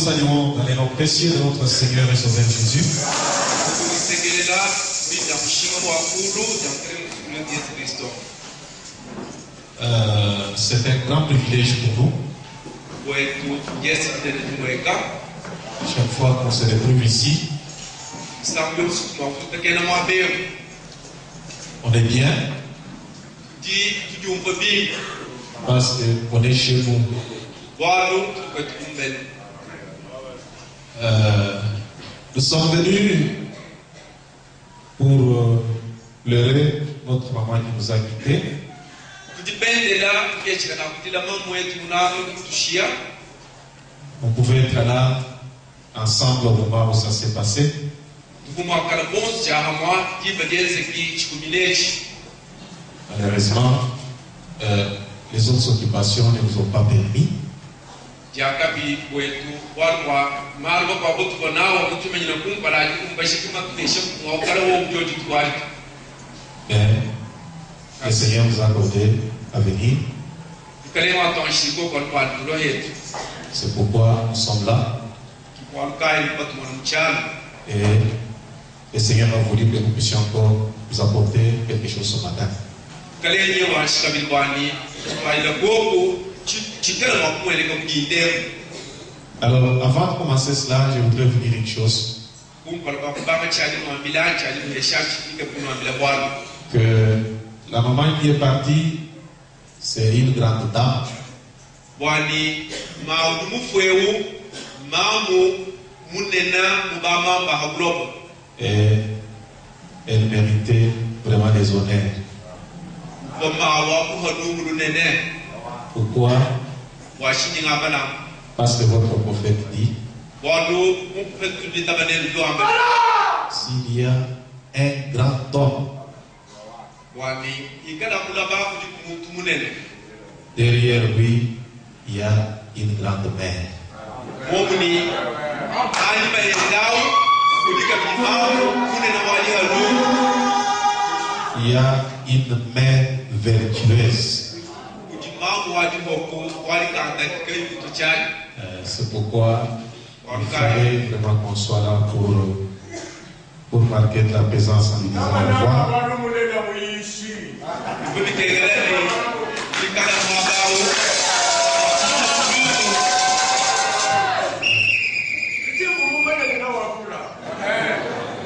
saluons dans les noms précieux de notre Seigneur et Sauveur Jésus. C'est un grand privilège pour nous. Chaque fois qu'on se retrouve ici, on est bien parce qu'on est chez nous. Nous sommes venus pour pleurer notre maman qui nous a quittés. On pouvait être là ensemble au moment où ça s'est passé. Malheureusement, les autres occupations ne nous ont pas permis. Mais le Seigneur nous a accordé à venir. C'est pourquoi nous sommes là. Et le Seigneur a voulu que nous puissions encore vous apporter quelque chose ce matin. Alors, avant de commencer cela, je voudrais vous dire une chose. Que la maman qui est partie, c'est une grande dame. Et elle méritait vraiment des honneurs. Pourquoi? Parce que votre prophète dit, s'il y a un grand homme, derrière lui, il y a une grande mère. Il y a une mère vertueuse. C'est pourquoi il fallait vraiment qu'on soit là pour marquer de la présence en lui disant au revoir.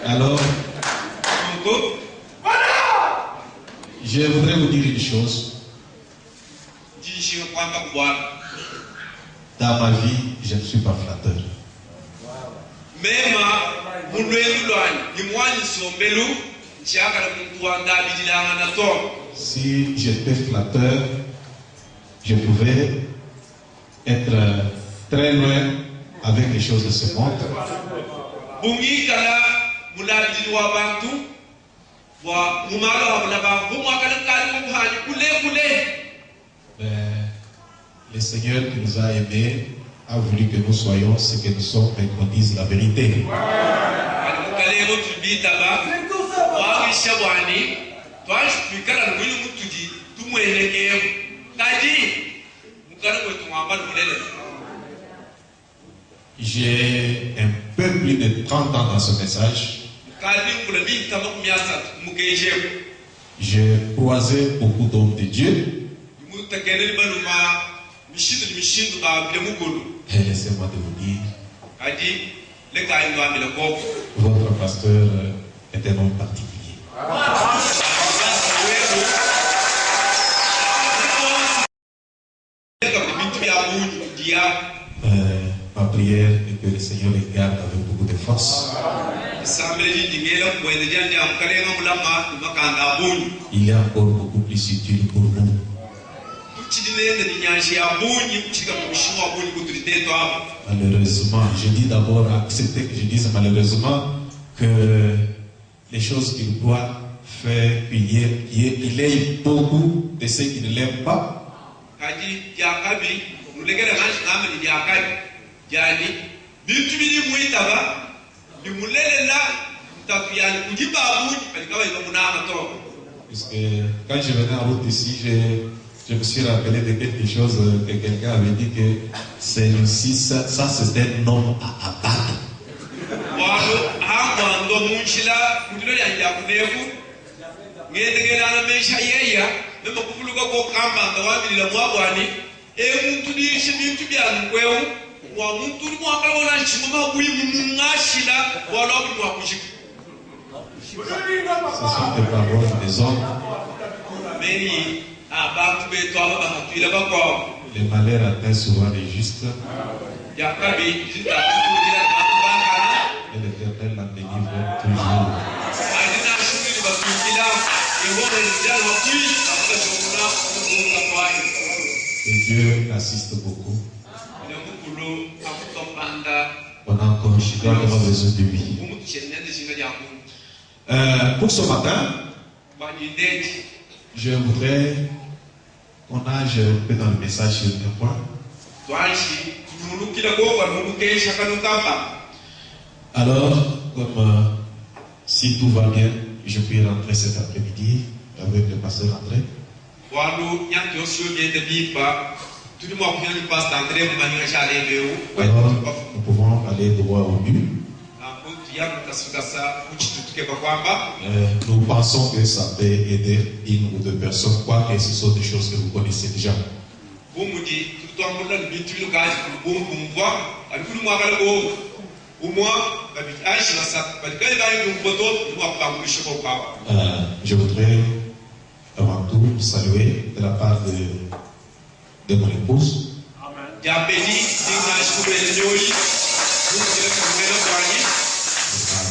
Alors, je voudrais vous dire une chose. Dans ma vie, je ne suis pas flatteur. Si j'étais flatteur, je pouvais être très loin avec les choses de ce monde. Mais le Seigneur qui nous a aimés a voulu que nous soyons ce que nous sommes et qu'on dise la vérité. J'ai un peu plus de 30 ans dans ce message. J'ai croisé beaucoup d'hommes de Dieu. Et laissez-moi de vous dire, votre pasteur est un homme particulier. Ma prière est que le Seigneur les garde avec beaucoup de force. Il y a encore beaucoup plus utile pour nous. Malheureusement, je dis d'abord, acceptez que je dise malheureusement que les choses qu'il doit faire, il ait beaucoup de ceux qui ne l'aiment pas. Puisque quand je venais en route ici, j'ai Je me suis rappelé de quelque chose que quelqu'un avait dit que celui-ci, ça c'était un homme à abattre. Ce sont des paroles des hommes. Les malheurs atteignent souvent les justes. Et l'Éternel la délivre toujours. Et Dieu assiste beaucoup. On a encore besoin de lui. Pour ce matin, je voudrais qu'on nage un peu dans le message sur un point. Alors, comme si tout va bien, je peux rentrer cet après-midi avec le pasteur André. Alors, nous pouvons aller droit au but. Nous pensons que ça peut aider une ou deux personnes, quoique ce sont des choses que vous connaissez déjà. Je voudrais avant tout saluer de la part de mon épouse. Je vais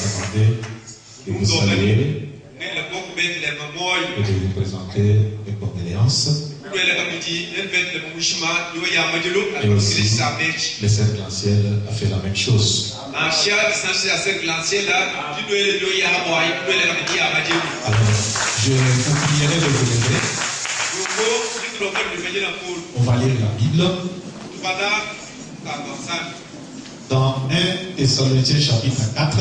demander de vous saluer et de vous présenter mes condoléances. Et aussi, le cercle anciel a fait la même chose. Alors, je vous prierai de vous lever. On va lire la Bible. Dans 1 Thessaloniciens chapitre 4.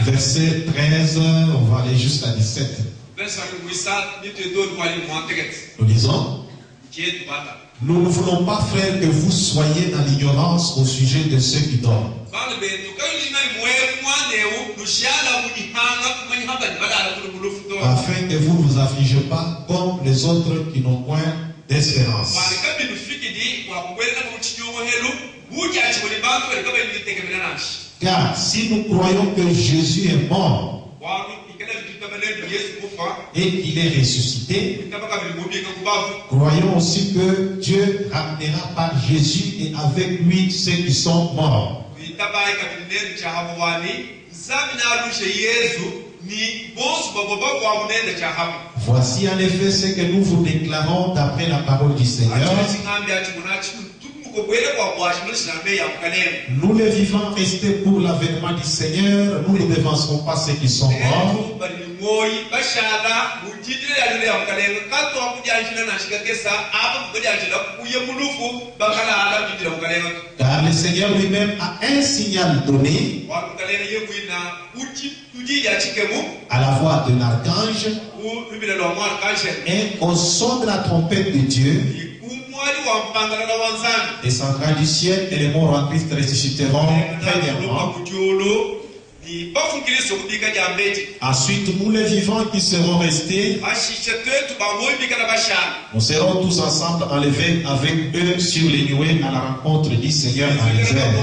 Verset 13, on va aller jusqu'à 17. Nous disons: nous ne voulons pas, frères, que vous soyez dans l'ignorance au sujet de ceux qui dorment, afin que vous ne vous affligez pas comme les autres qui n'ont point d'espérance. Car si nous croyons que Jésus est mort et qu'il est ressuscité, croyons aussi que Dieu ramènera par Jésus et avec lui ceux qui sont morts. Voici en effet ce que nous vous déclarons d'après la parole du Seigneur. Nous les vivants restés pour l'avènement du Seigneur, nous ne devancerons pas ceux qui sont morts. Car le Seigneur lui-même a un signal donné à la voix d'un archange et au son de la trompette de Dieu. Descendra du ciel et les morts en Christ ressusciteront premièrement. Ensuite, nous les vivants qui serons restés, nous serons tous ensemble enlevés avec eux sur les nuées à la rencontre du Seigneur dans les airs.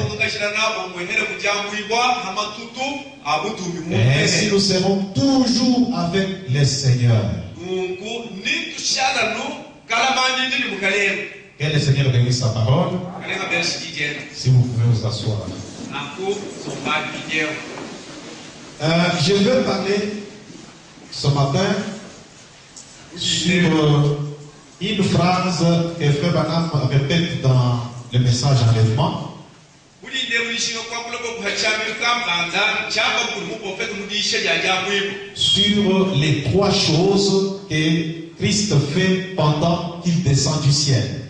Et ainsi nous serons toujours avec le Seigneur. Que le Seigneur bénisse sa parole. Si vous pouvez vous asseoir. Je veux parler ce matin sur une phrase que Frère Branham répète dans le message enlèvement. Sur les trois choses que Christ fait pendant qu'il descend du ciel.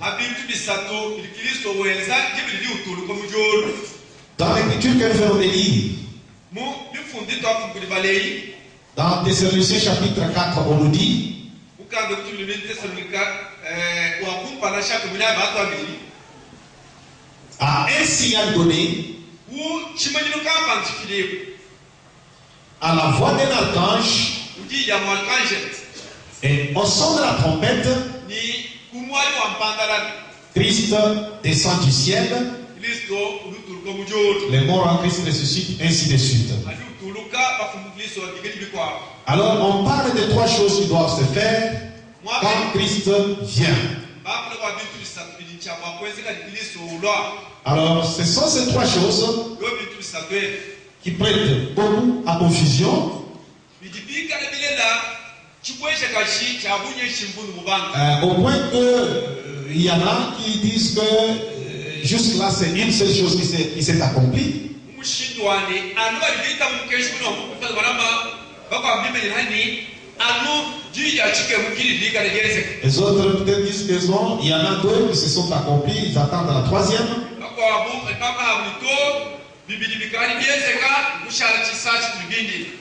Dans l'écriture qu'elle veut lire, Dans Thessaloniciens chapitre 4, on nous dit à un signal donné, à la voix d'un archange, et au son de la trompette, Christ descend du ciel, les morts en Christ ressuscitent, ainsi de suite. Alors on parle de trois choses qui doivent se faire quand Christ vient. Alors ce sont ces trois choses qui prêtent beaucoup à confusion. Au point qu'il y en a qui disent que jusque là c'est une seule chose qui s'est accomplie. Les autres peut-être disent que non, il y en a deux qui se sont accomplis, ils attendent la troisième.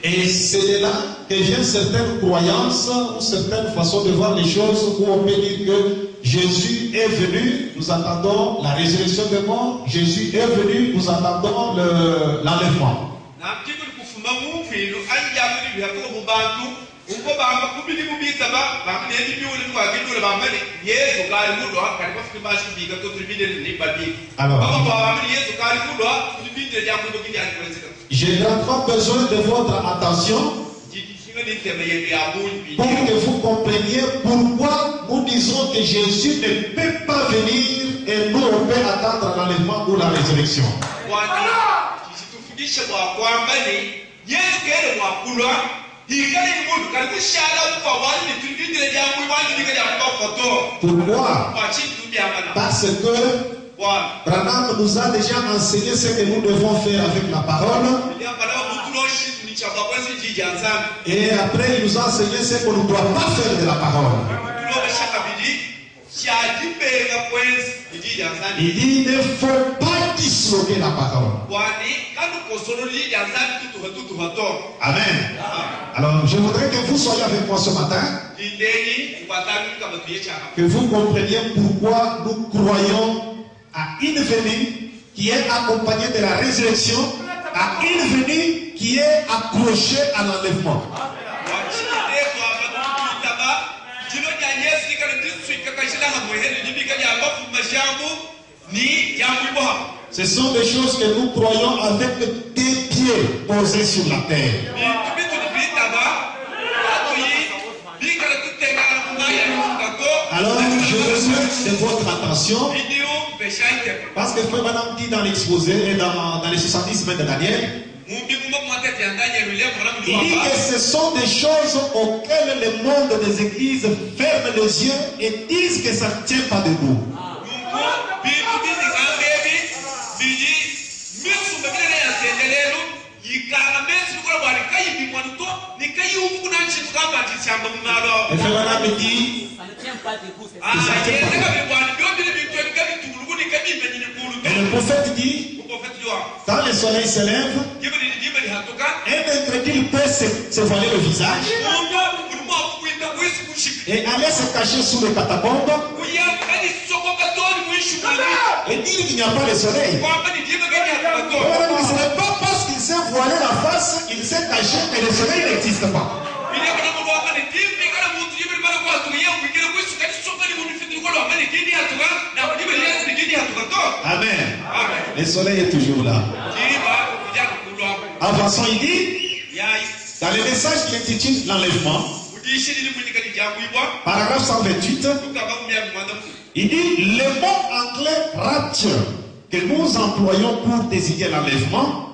Et c'est de là que viennent certaines croyances ou certaines façons de voir les choses où on peut dire que Jésus est venu, nous attendons la résurrection des morts, Jésus est venu, nous attendons l'enlèvement. Alors, j'ai grandement besoin de votre attention pour que vous compreniez pourquoi nous disons que Jésus ne peut pas venir et nous on peut attendre l'enlèvement ou la résurrection. Pourquoi? Parce que Branham nous a déjà enseigné ce que nous devons faire avec la parole. Et après il nous a enseigné ce qu'on ne doit pas faire de la parole. Il dit il ne faut pas disloquer la parole. Amen. Alors je voudrais que vous soyez avec moi ce matin. Que vous compreniez pourquoi nous croyons à une venue qui est accompagnée de la résurrection, à une venue qui est accrochée à l'enlèvement. Ce sont des choses que nous croyons avec des pieds posés sur la terre. Alors, je veux de votre attention, parce que Frère Branham dit dans l'exposé et dans les 70 semaines de Daniel, il dit que ce sont des choses auxquelles le monde des églises ferme les yeux et disent que ça ne tient pas debout. Et Frère Branham dit et le prophète dit, quand le soleil se lève, un incrédule peut se voiler le visage et aller se cacher sous le catacombe et dire qu'il n'y a pas de soleil. Ce n'est pas parce qu'il s'est voilé la face qu'il s'est caché que le soleil n'existe pas. Amen. Le soleil est toujours là. En passant, il dit, dans le message qui intitule l'enlèvement, paragraphe 128, il dit, le mot anglais rapture que nous employons pour désigner l'enlèvement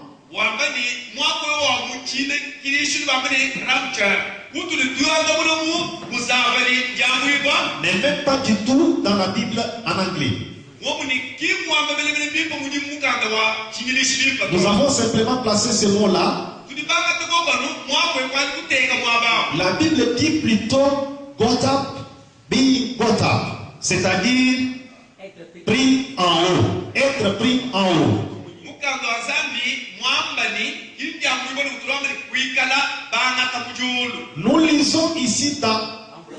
n'est même pas du tout dans la Bible en anglais. Nous avons simplement placé ce mot-là. La Bible dit plutôt got up, being got up, c'est-à-dire pris en haut, être pris en haut. Nous lisons ici dans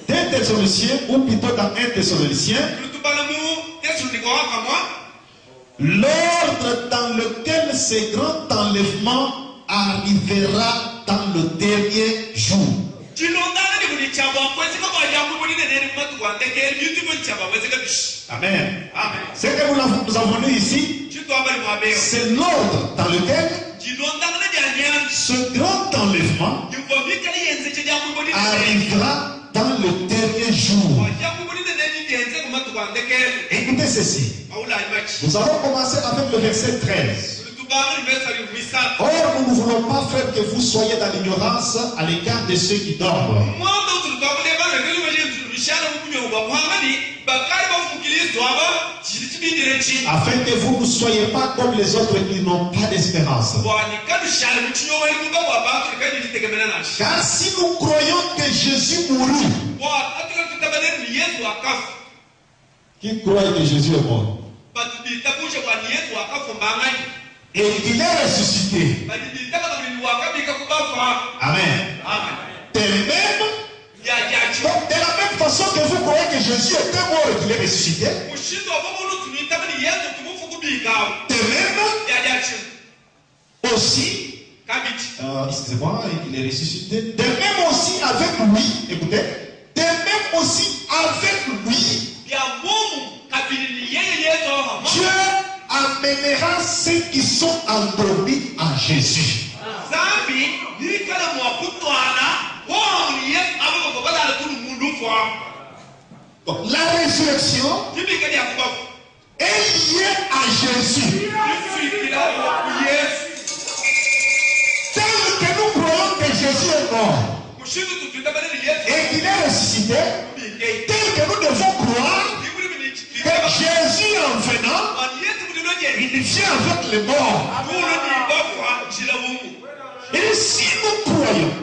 2 Thessaloniciens, ou plutôt dans 1 Thessaloniciens, l'ordre dans lequel ce grand enlèvement arrivera dans le dernier jour. Amen. Ce que nous avons lu ici, c'est l'ordre dans lequel ce grand enlèvement arrivera dans le dernier jour. Écoutez ceci. Nous allons commencer avec le verset 13. Or, nous ne voulons pas faire que vous soyez dans l'ignorance à l'égard de ceux qui dorment, afin que vous ne soyez pas comme les autres qui n'ont pas d'espérance. Car si nous croyons que Jésus mourut, qui croit que Jésus est mort et qu'il est ressuscité, amen. De la même façon que vous croyez que Jésus était mort et qu'il est ressuscité, de même aussi, excusez-moi, il est ressuscité, de même aussi avec lui, écoutez, de même aussi avec lui, Dieu amènera ceux qui sont endormis en Jésus. Donc, la résurrection est liée à Jésus. Tel que nous croyons que Jésus est mort et qu'il est ressuscité, tel que nous devons croire que Jésus en venant, il vient avec les morts. Et si nous croyons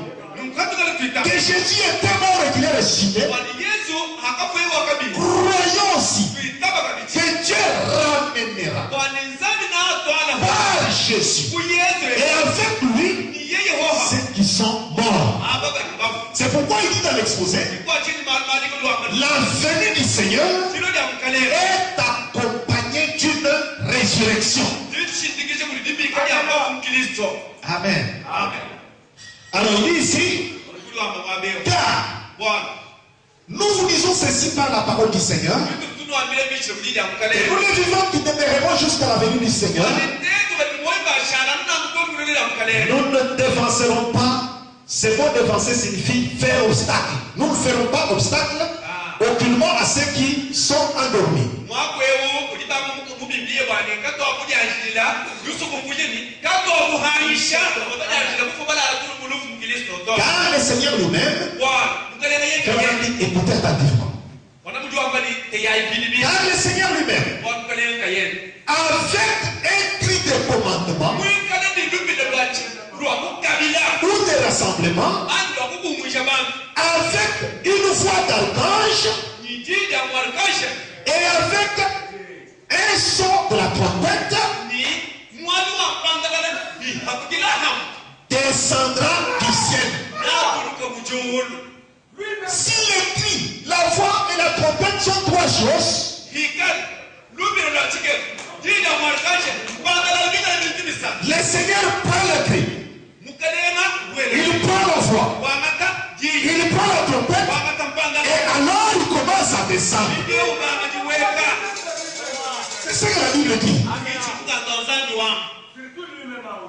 que Jésus était mort et qu'il est ressuscité, croyons aussi que Dieu ramènera par Jésus et avec lui ceux qui sont morts. C'est pourquoi il dit dans l'exposé, la venue du Seigneur est accompagnée d'une résurrection. Amen. Alors il dit ici, car nous vous disons ceci par la parole du Seigneur, et nous les vivants qui demeurerons jusqu'à la venue du Seigneur, nous ne dévancerons pas. Ce mot dévancer signifie faire obstacle. Nous ne ferons pas obstacle aucunement à ceux qui sont endormis. Car le Seigneur lui-même, écoutez attentivement. Car le Seigneur lui-même, avec un cri de commandement ou de rassemblement, avec une voix d'archange et avec un son de la trompette, descendra du ciel. Si les cris, la voix et la trompette sont trois choses, le Seigneur prend le cri, il prend la voix, il prend la trompette, et alors il commence à descendre. C'est ce que la Bible dit.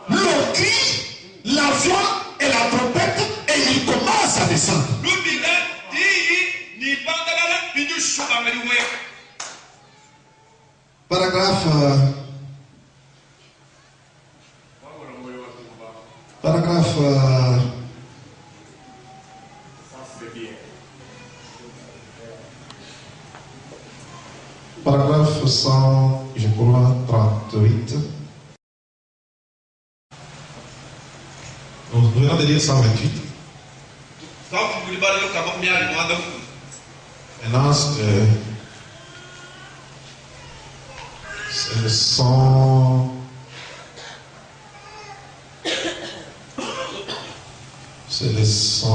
Le cri, la voix et la trompette, et il commence à descendre. Paragraphe 100, je crois, 38. Donc, venons de lire 128. Maintenant, c'est le 100. 100.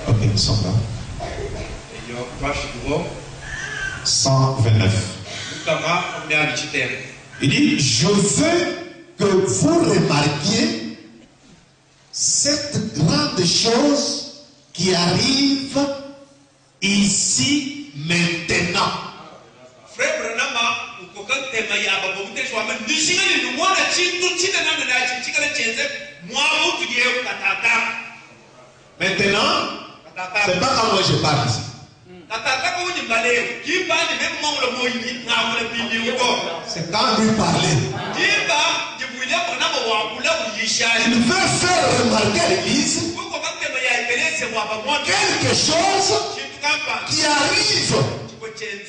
Ok, nous sommes là. 129. Il dit, je veux que vous remarquiez cette grande chose qui arrive ici maintenant. Maintenant, c'est pas quand moi je parle ici. C'est quand lui parlait. Il veut faire remarquer à l'église quelque chose qui arrive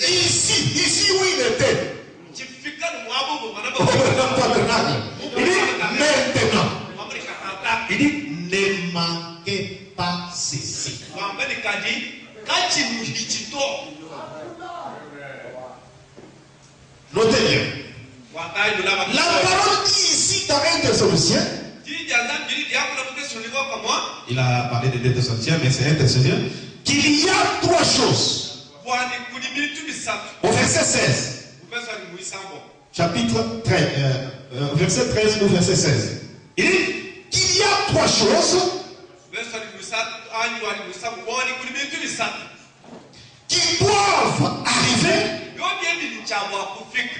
ici où il était. Il dit maintenant. Il dit ne manquez pas ceci. Notez bien. La parole dit ici dans 1 Thessaloniciens. Il a parlé de 2 Thessaloniciens, mais c'est 1 Thessaloniciens. Qu'il y a 3 choses. Au verset 16. Chapitre 13. Verset 13 ou verset 16. Il dit qu'il y a 3 choses qui doivent arriver.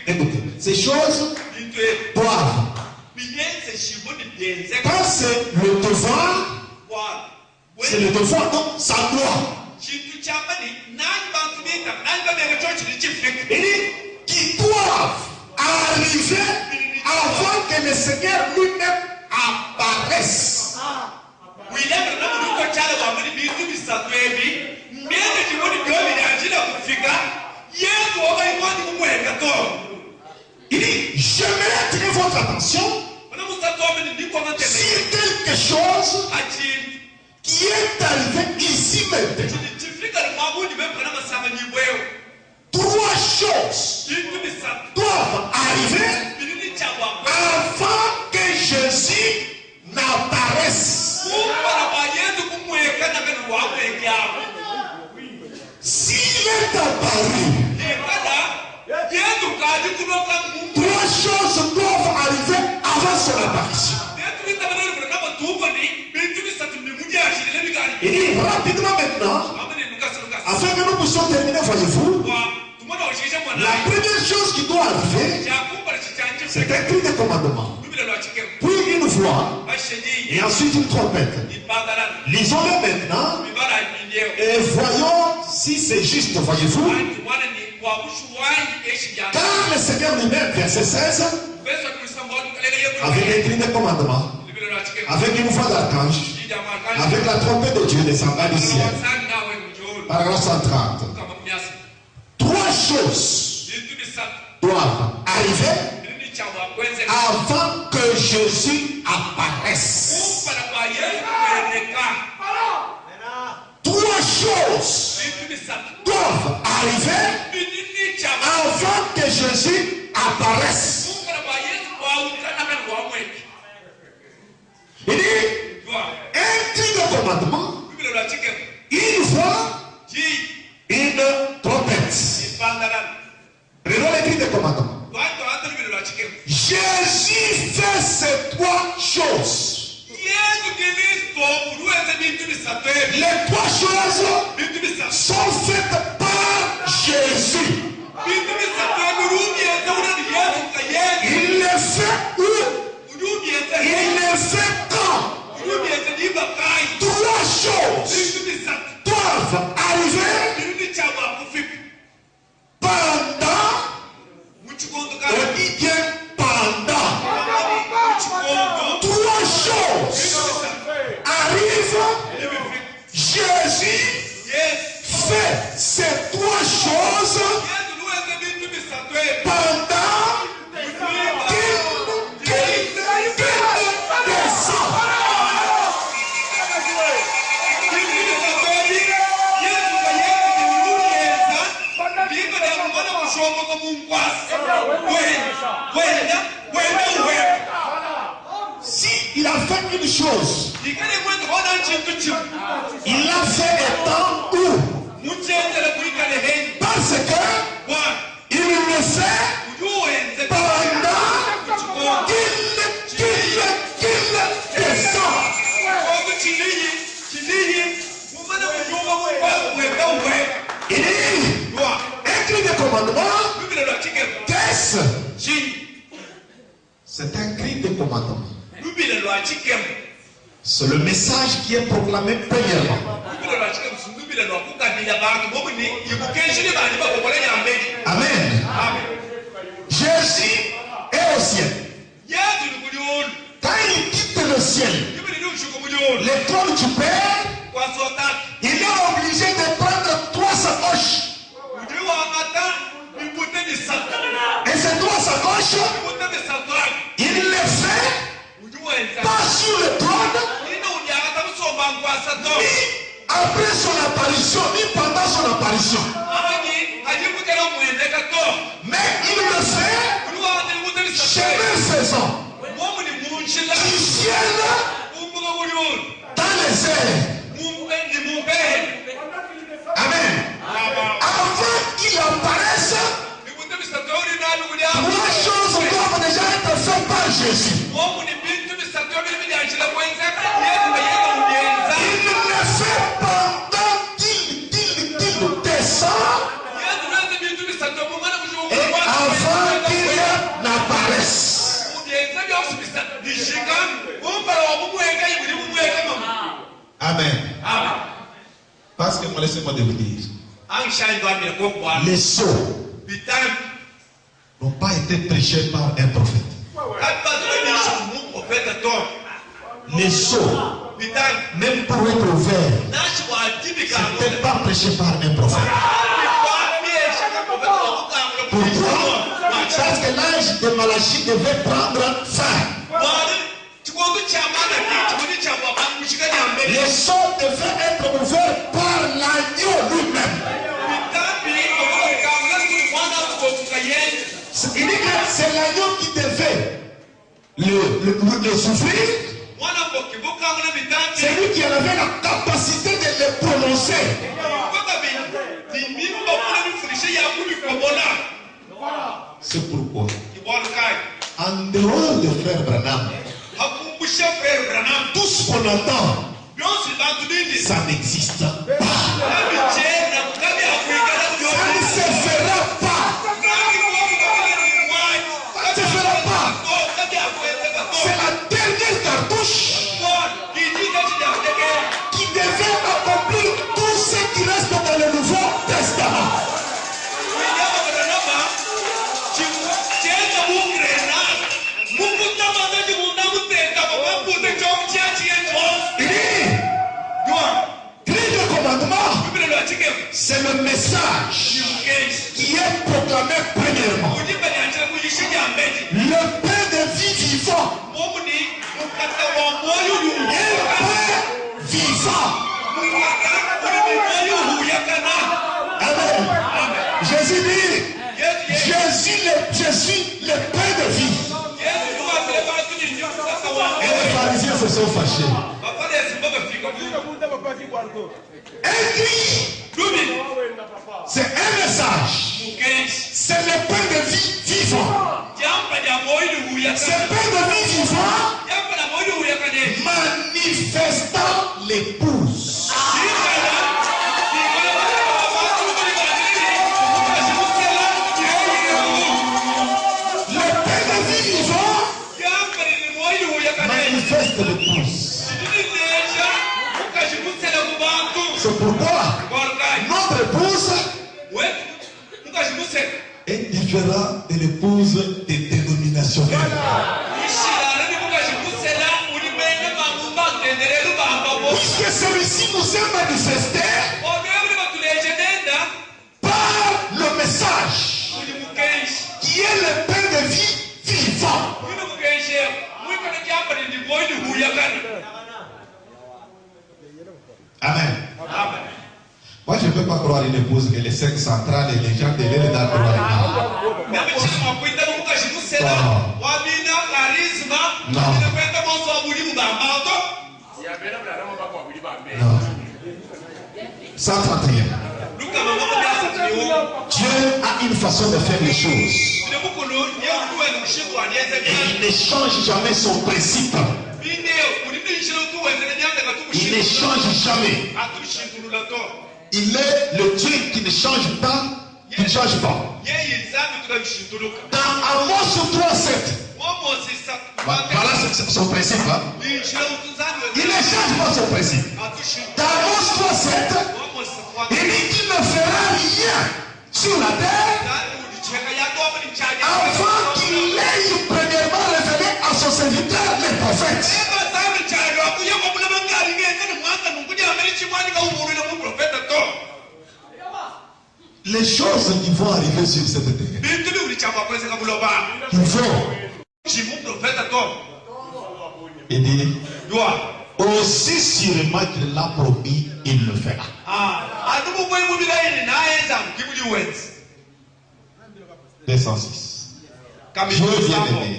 Écoutez, ces choses doivent. Quand c'est le devoir, c'est le devoir, donc ça doit. Il dit qu'ils doivent arriver avant que le Seigneur lui-même apparaisse. Il dit, j'aimerais attirer votre attention sur quelque chose qui est arrivé ici maintenant. 3 choses doivent arriver avant que Jésus n'apparaisse. S'il est apparu, 3 choses doivent arriver avant son apparition. Il dit rapidement maintenant, afin que nous puissions terminer, voyez-vous, la première chose qui doit arriver, c'est un cri de commandement. Puis une voix, et ensuite une trompette. Lisons-le maintenant, et voyons si c'est juste, voyez-vous. Car le Seigneur lui-même, verset 16, avec un cri de commandement, avec une voix d'archange, avec la trompette de Dieu descendant du ciel. Paragraphe 130. 3 choses doivent arriver avant que Jésus apparaisse. 3 choses doivent arriver avant que Jésus apparaisse. Il dit un cri de commandement, une voix, une trompette. Prenons les cris de commandement. Jésus fait ces 3 choses. Les 3 choses sont faites par Jésus. Il les fait où? Il les fait quand? 3 choses doivent arriver pendant. On dit bien pendant. 3 choses arrivent. Jésus fait ces 3 choses pendant qu'il descend. Si il a fait une chose, il l'a fait étant où? Parce que il le fait pendant qu'il descend. Il dit, écrit des commandements, qu'est-ce? C'est un cri de commandement. C'est le message qui est proclamé premièrement. Amen. Jésus est au ciel. Quand il quitte le ciel, le trône du Père, il est obligé de prendre 3 sacoches. Et ces 3 sacoches, il les fait pas sur le trône, ni après son apparition, ni pendant son apparition. Mais il le fait chemin faisant du ciel dans les airs. Amen. Avant qu'il apparaisse, 3 choses doivent déjà être faites par Jésus. Il le fait pendant qu'il descend et avant qu'il n'apparaisse. Amen. Parce que laissez-moi de vous dire, les sceaux n'ont pas été prêchés par un prophète. Les sceaux, même pour être ouverts, n'étaient pas prêchés par un prophète. Pourquoi? Parce que l'âge de Malachie devait prendre fin. Les sceaux devaient être ouverts par l'agneau lui-même. Il dit que c'est l'agneau qui devait le souffrir. C'est lui qui avait la capacité de le prononcer. C'est pourquoi, en dehors de Frère Branham, tout ce qu'on entend, ça n'existe pas. Ça ne se fera pas. Ça ne se fera pas. C'est la dernière cartouche qui devait accomplir tout ce qui reste dans le Nouveau Testament. C'est le message qui est proclamé premièrement. Le pain de vie vivant. Un pain vivant. Amen. Jésus dit, Jésus le pain de vie. Et les pharisiens se sont fâchés. Un cri, c'est un message. C'est le pain de vie vivant. C'est le pain de vie vivant manifestant l'épouse. Le pain de vie vivant manifeste l'épouse. C'est pourquoi notre épouse est différente de l'épouse des dénominationnels. Puisque celui-ci nous est manifesté par le message qui est le pain de vie vivant. Amen. Moi je ne peux pas croire une épouse que les seins centrales et les gens de l'air d'adroit. Non. Non. 131. Dieu a une façon de faire les choses. Et il ne change jamais son principe. Il ne change jamais. Il est le Dieu qui ne change pas, qui ne change pas. Dans Amos 3:7. Voilà son principe. Hein? Il ne change pas son principe. Dans Amos 3:7, il dit qu'il ne fera rien sur la terre avant qu'il ait premièrement révélé à son serviteur les prophètes. Les choses qui vont arriver sur cette terre, ils vont. Et dit, aussi sûrement qu'il l'a promis, il le fera. Verset 6. Dieu bien-aimé,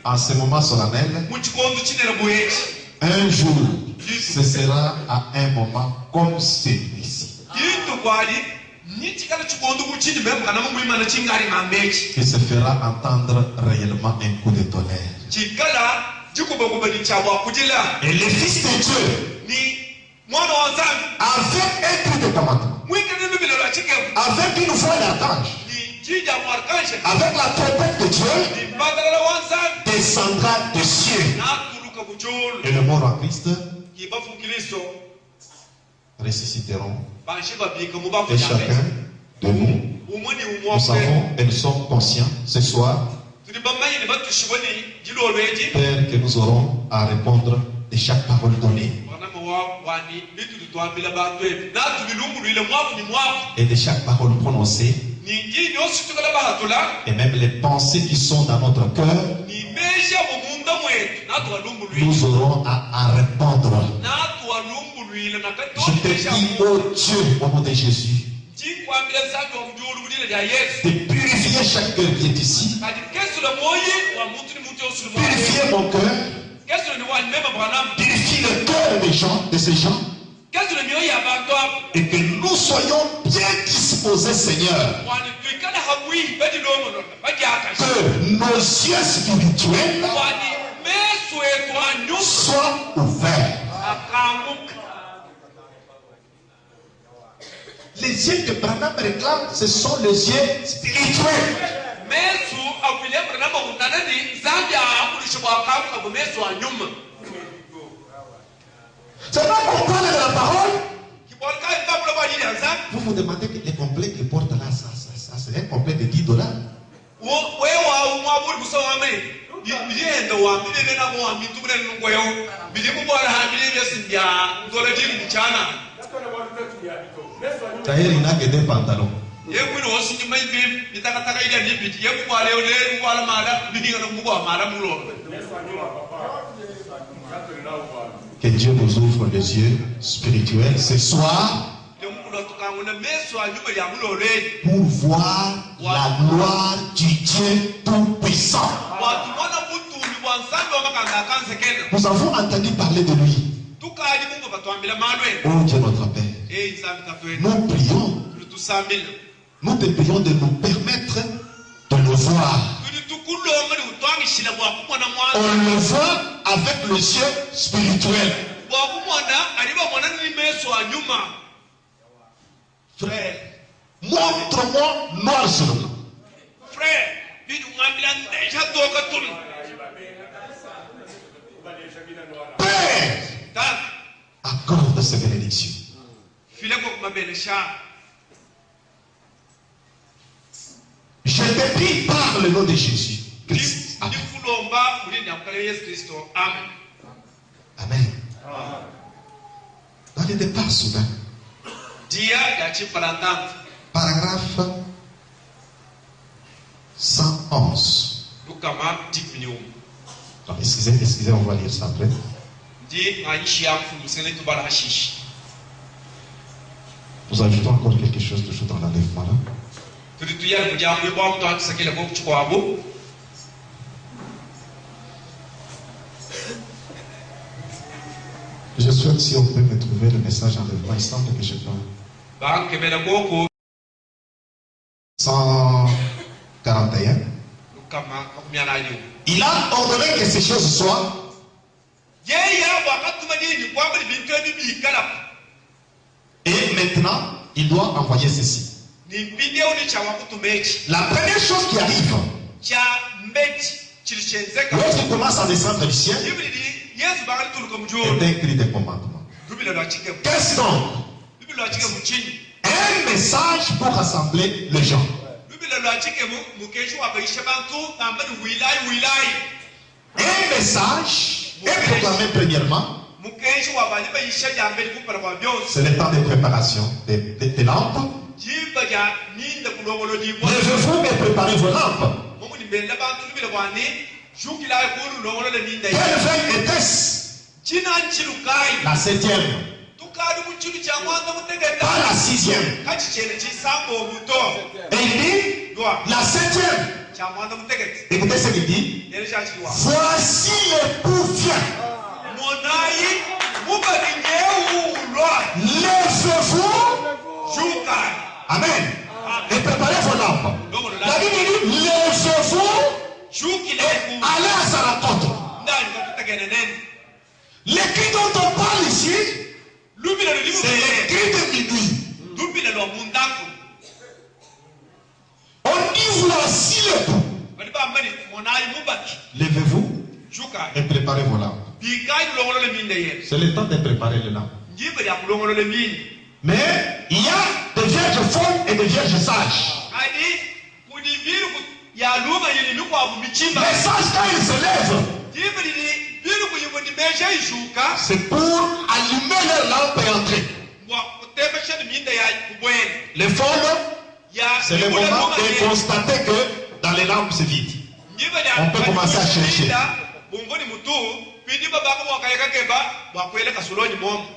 en ce moment solennel, un jour, ce sera à un moment comme celui-ci que se fera entendre réellement un coup de tonnerre. Et les fils de Dieu, avec un cri de commandement, avec une voix d'archange, avec la trompette de Dieu, descendra des cieux. Et le mort en Christ ressusciteront. Et chacun de nous, nous savons et nous sommes conscients ce soir, Père, que nous aurons à répondre de chaque parole donnée et de chaque parole prononcée, et même les pensées qui sont dans notre cœur, nous aurons à répondre. Je te dis, oh Dieu, au nom de Jésus, de purifier chaque cœur qui est ici, purifier mon cœur, purifier le cœur des gens, de ces gens, et que nous soyons bien disposés, Seigneur, que nos yeux spirituels soient ouverts. Les yeux que Branham réclame, ce sont les yeux spirituels. C'est pas qu'on parle de la parole. Vous vous demandez que les complets qu'il porte là, ça c'est un complet de $10. D'ailleurs, il n'a que des pantalons. Que Dieu nous ouvre les yeux spirituels ce soir pour voir la gloire du Dieu Tout-Puissant. Nous avons entendu parler de lui. Oh Dieu notre Père, nous prions, nous te prions de nous permettre de le voir. On le voit avec les yeux spirituels. Frère, montre-moi noir sur blanc. Père, accorde ces bénédictions. Je te prie par le nom de Jésus Christ. Amen. Dans le départ soudain, paragraphe 111. Excusez, on va lire ça après. Nous ajoutons encore quelque chose toujours dans l'enlèvement là. Je souhaite si on peut me trouver le message enlèvement. Il semble que je peux. 141. Il a ordonné que ces choses soient. Et maintenant, il doit envoyer ceci. La première chose qui arrive, lorsqu'il commence à descendre du ciel, est un cri de commandement. Qu'est-ce donc? Un message pour rassembler les gens. Un message est proclamé premièrement. C'est le temps de préparation des lampes. Levez-vous et préparez vos lampes. Quelle veille était-ce? La 7e. Pas la 6e. Et il dit la 7e. Écoutez ce qu'il dit. Voici l'époux vient. Levez-vous. Amen. Et préparez vos lampes. La Bible dit levez-vous. Allez à sa rencontre. Les cris dont on parle ici, c'est les cris de minuit. On dit voici l'époux. Levez-vous et préparez vos lampes. C'est le temps de préparer les lampes. Mais il y a des vierges folles et des vierges sages. Les sages, quand ils se lèvent, c'est pour allumer leur lampe et entrer. Les folles, c'est le moment de constater que dans les lampes c'est vide. On peut commencer à chercher.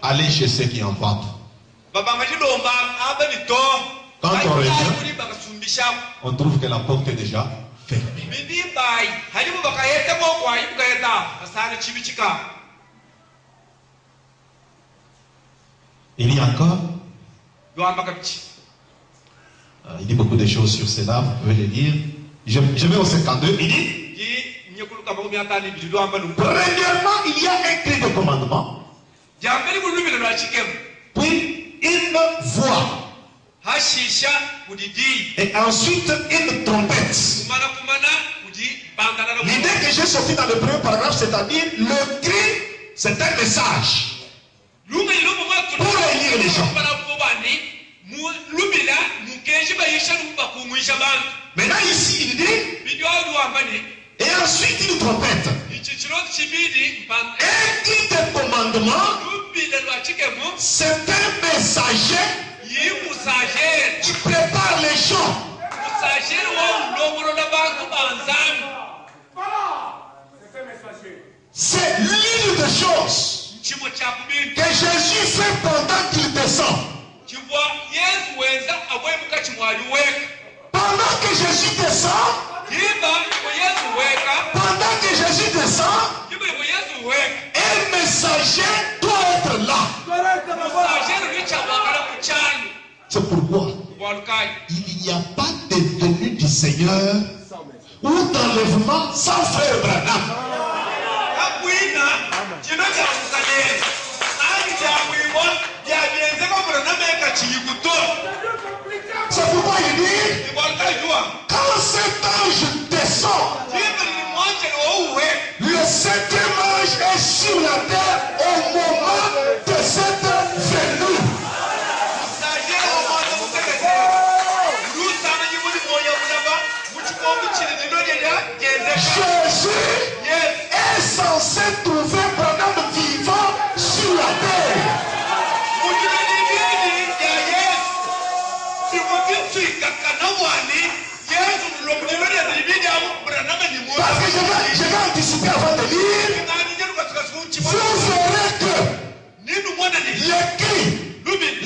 Allez chez ceux qui en vendent. Quand on revient, on trouve que la porte est déjà fermée. Il y a encore. Il dit beaucoup de choses sur cela, vous pouvez les lire. Je vais au 52, il dit. Premièrement, il y a un cri de commandement. Puis une voix. Et ensuite une trompette. L'idée que j'ai sortie dans le premier paragraphe, c'est-à-dire le cri, c'est un message pour élire les gens. Maintenant ici il dit, et ensuite une trompette. Un cri de commandement, c'est un messager qui prépare les gens. C'est l'une des choses que Jésus fait pendant qu'il descend. Pendant que Jésus descend, un messager doit être là. C'est pourquoi il n'y a pas de venue du Seigneur ou d'enlèvement sans frère Branham. C'est pourquoi il dit, quand cet ange descend, le 7e ange est sur la terre au moment de cette venue. Jésus est censé trouver Branham vivant sur la terre. Parce que je vais anticiper avant de lire. Vous verrez que le cri,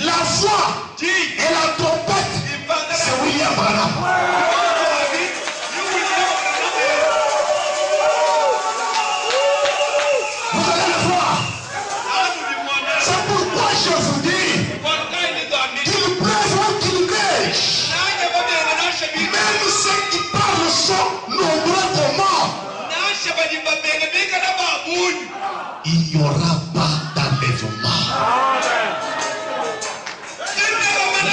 la voix et Et la trompette, c'est William Branham. Vous allez le voir. C'est pourquoi je vous dis qu'il pleuve ou qu'il neige. Même ceux qui parlent sont nombreux comment. Il n'y aura pas d'enlèvement.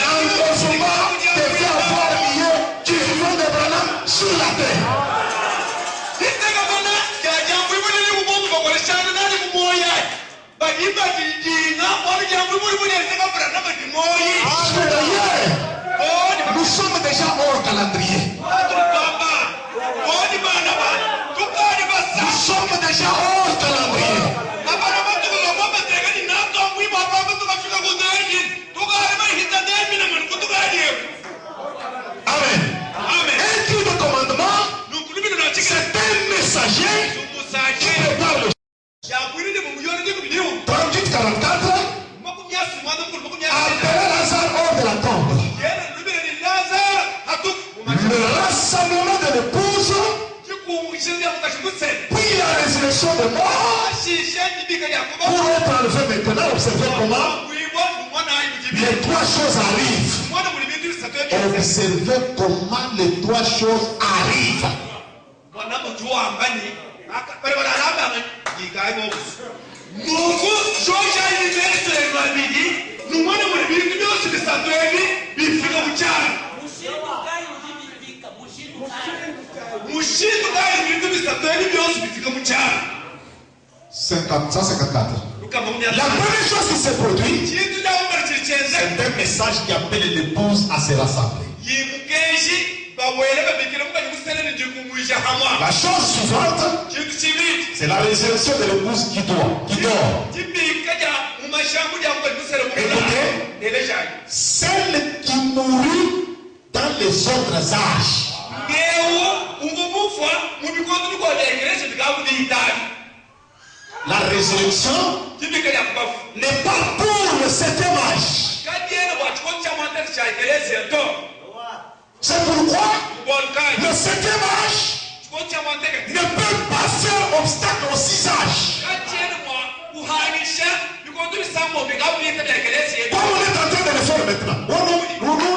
L'enlèvement devait avoir lieu du vivant de Branham sur la terre. D'ailleurs, nous sommes déjà hors calendrier. Nous sommes déjà hors calendrier. Amen. Un guide de commandement, c'est un messager qui prépare le 38-44, appelez Lazare hors de la tombe. Le rassemblement de l'épouse, puis la résurrection de mort, pour être enlevé maintenant, observez comment les trois choses arrivent. Observez comment les trois choses arrivent. La première chose qui s'est produite, c'est un message qui appelle l'épouse à se rassembler. La chose suivante, c'est la résurrection de l'épouse qui dort. Écoutez, celle qui mourut dans les autres âges. La résurrection n'est pas pour le 7e âge. C'est pourquoi le 7e âge ne peut pas faire obstacle aux 6 âges. Comme on est en train de le faire maintenant,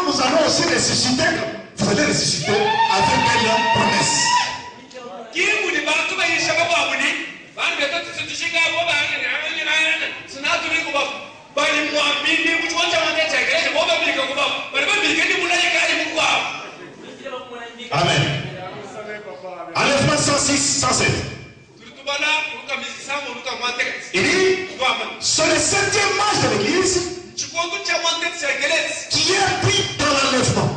nous allons aussi ressusciter. Vous allez ressusciter avec une promesse. Amen. Enlèvement 106, 107. Il dit, c'est le 7e âge de l'église qui est pris dans l'enlèvement.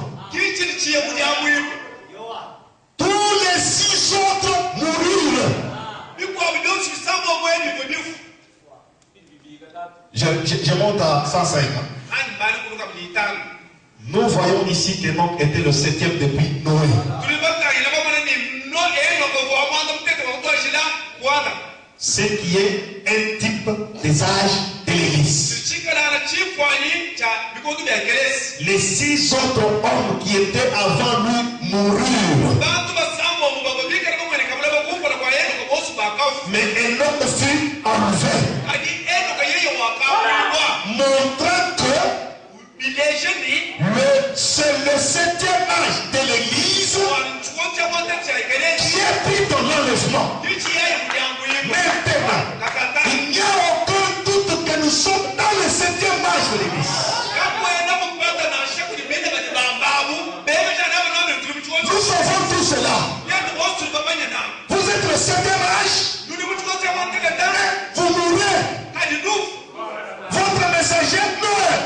Tous les 6 autres mourirent. Je monte à 105. Nous voyons ici qu'Enoch était le 7e depuis Noé. Ce qui est un type des âges de l'église. Les 6 autres hommes qui étaient avant lui moururent. Mais Enoch fut enlevé, montrant que c'est le 7e âge de l'église qui est pris dans l'enlèvement. Maintenant, il n'y a aucun doute que nous sommes dans le 7e âge de l'église. Nous savons tout cela. Vous êtes le 7e âge. Vous mourrez. Votre messager meurt.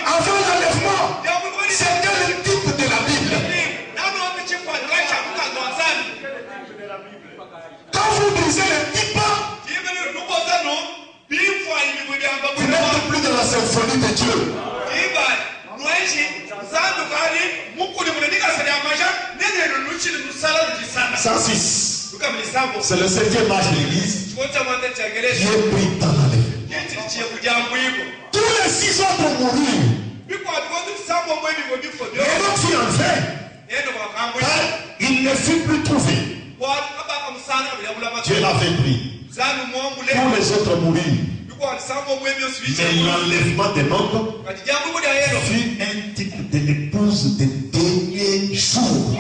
Avant l'enlèvement, c'était le type de la Bible. Quand vous brisez le type, vous n'êtes plus de la symphonie de Dieu. 106. C'est le 7e âge de l'église qui est pris dans l'enlèvement. Tous les 6 autres moururent, et notre fiancé, il ne fut plus trouvé. Dieu l'avait pris. Tous les autres moururent. Mais l'enlèvement des nôtres fut un type de l'épouse des derniers jours.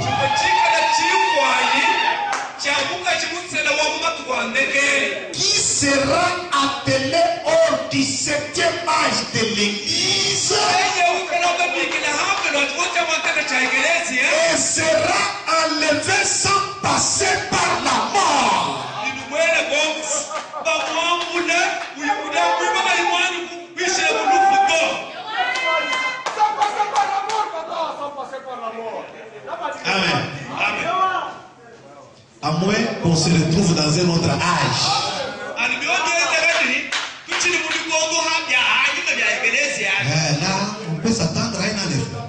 Qui sera appelé hors du 7e âge de l'Église et sera enlevé sans passer par la mort. Amen. À moins qu'on se retrouve dans un autre âge. Là, on peut s'attendre à un enlèvement.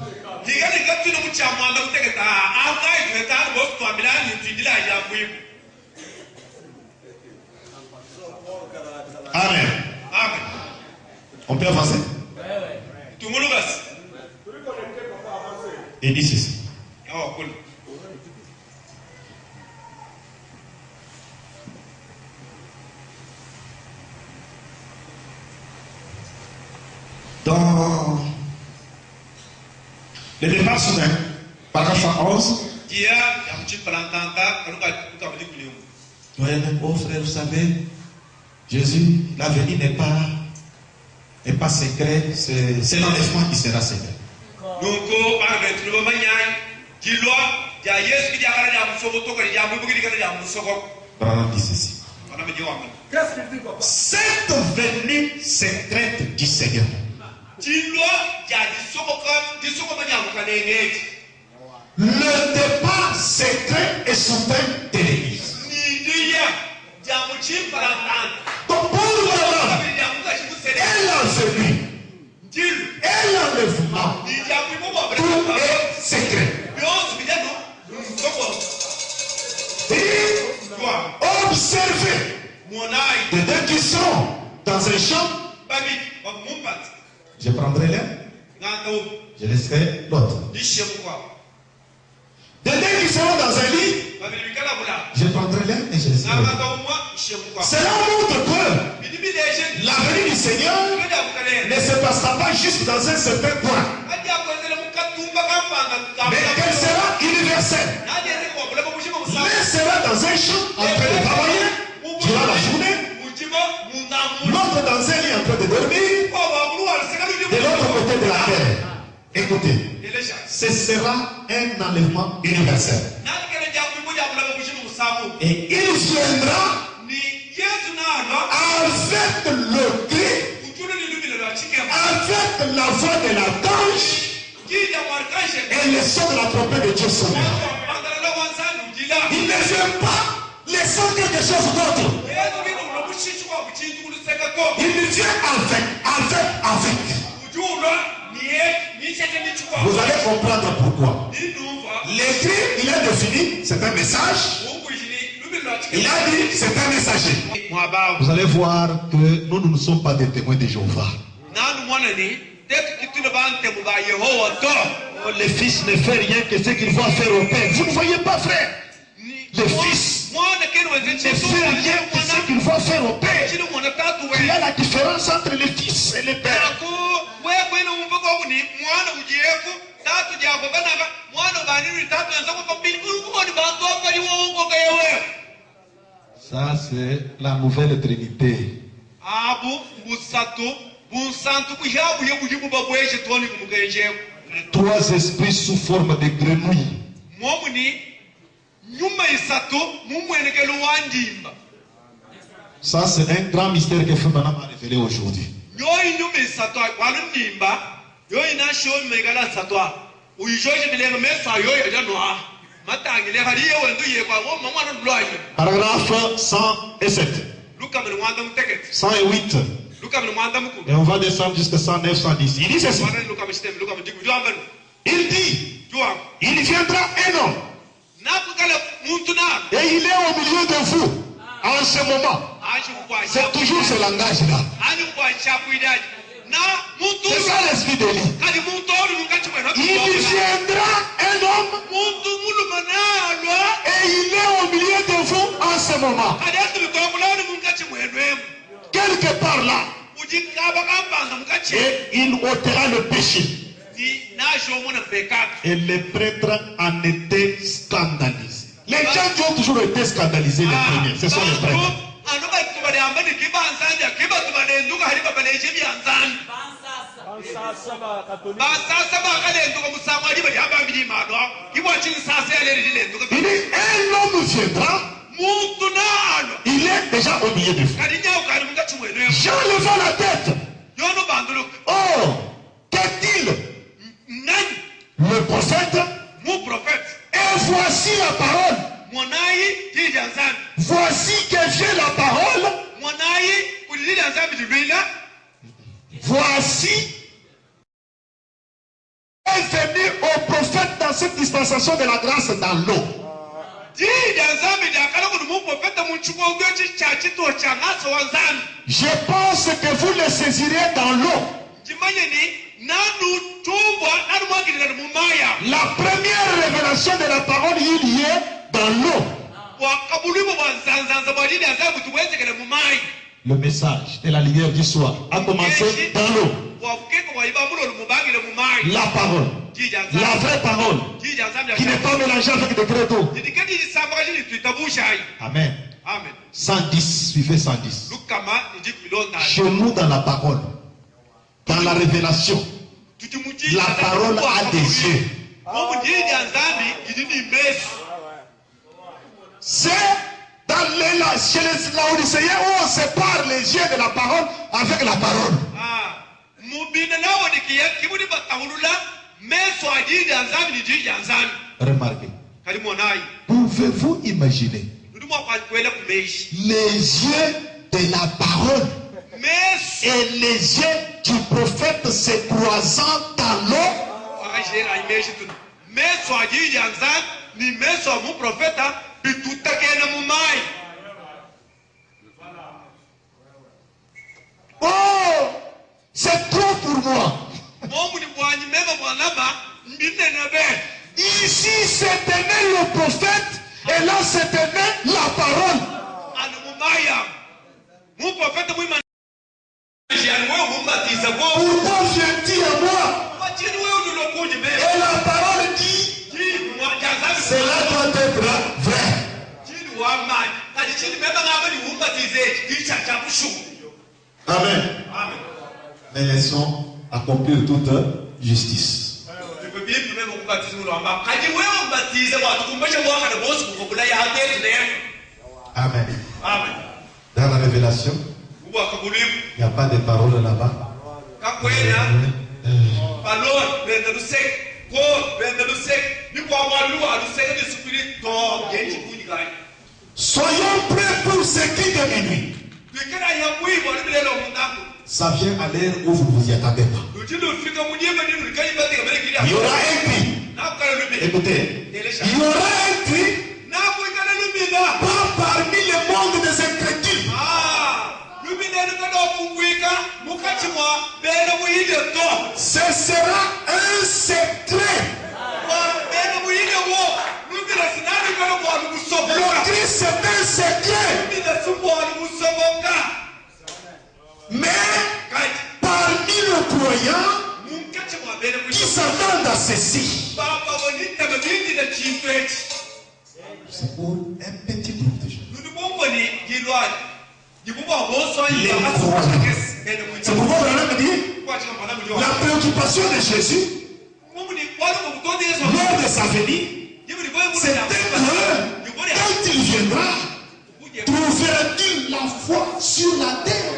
Amen. On peut avancer? Et dit ceci. Dans le départ soudain, paragraphe 111. Oh frère, vous savez, Jésus, l'avenir n'est pas secret, c'est l'enlèvement qui sera secret. Branham dit ceci. Cette venue secrète du Seigneur le départ secret et soudain de l'Église. Donc pour le monde, elle a venue, elle enlèvement, tout est secret. Et observez les deux qui sont dans un champ. Je prendrai l'un, je laisserai l'autre. Les deux qui seront dans un lit, je prendrai l'un et je laisserai l'autre. Cela montre que la venue du Seigneur ne se passera pas juste dans un certain point, mais qu'elle sera universelle. L'un sera dans un champ en train de travailler durant la journée, l'autre dans un lit en train de dormir, de l'autre côté de la terre. Écoutez, ce sera un enlèvement universel. Et il viendra avec le cri, avec la voix de la danse et le son de la trompette de Dieu sonnera. Il ne vient pas laissant quelque chose d'autre. Il vient avec. Vous allez comprendre pourquoi. L'écrit, il a défini, c'est un message. Il a dit, c'est un messager. Vous allez voir que nous ne sommes pas des témoins de Jéhovah. Le fils ne fait rien que ce qu'il va faire au Père. Vous ne voyez pas, frère? Le fils ne fait rien que ce qu'il va faire au Père. Il y a la différence entre le fils et le Père. Ça, c'est la nouvelle Trinité. Les trois esprits sous forme de grenouilles. Ça, c'est un grand mystère que Frère Branham a révélé aujourd'hui. Paragraphe 107. 108. Et on va descendre jusqu'à 109, 110. Il dit ceci. Il dit, il viendra un homme. Et il est au milieu de vous. En ce moment. C'est toujours ce langage-là. C'est ça l'esprit d'Élie. Il viendra un homme et il est au milieu de vous en ce moment. Quelque part là. Et il ôtera le péché. Et les prêtres en étaient scandalisés. Les gens qui ont toujours été scandalisés les premiers, ce sont les prêtres. Il dit, un homme viendra. Il est déjà au milieu de vous. Jean leva la tête. Oh, qu'est-il? Le prophète. Et voici la parole. Voici que j'ai la parole. Voici est venu au prophète dans cette dispensation de la grâce dans l'eau. Je pense que vous le saisirez dans l'eau. La première révélation de la parole, il y est dans l'eau. Le message de la lumière du soir a commencé dans l'eau. La parole, la vraie parole, qui n'est pas mélangée avec des créneaux. Amen. 110, suivez 110. Chez nous dans la parole, dans la révélation, la parole a des yeux. C'est chez les Laodicéens où on sépare les yeux de la parole avec la parole. Remarquez. Pouvez-vous imaginer les yeux de la parole et les yeux du prophète se croisant dans l'eau? Oh, c'est trop pour moi. Ici se tenait le prophète et là se tenait la parole. Pourquoi viens-tu à moi? Et la parole dit, cela doit être vrai. Amen. Mais laissons accomplir toute justice. Amen. Dans la révélation, il n'y a pas de parole là-bas. Soyons prêts pour ce qui de minuit. Ça vient à l'heure où vous ne vous y attendez pas. Il y aura un cri. Écoutez, il y aura un cri. Pas parmi le monde des incrédules. Ce sera un secret. Le Christ c'est un secret. Mais parmi les croyants qui s'attendent à ceci, c'est pour un petit groupe de gens. C'est pourquoi Branham dit la préoccupation de Jésus lors de sa venue, c'était que quand il viendra, trouvera-t-il la foi sur la terre?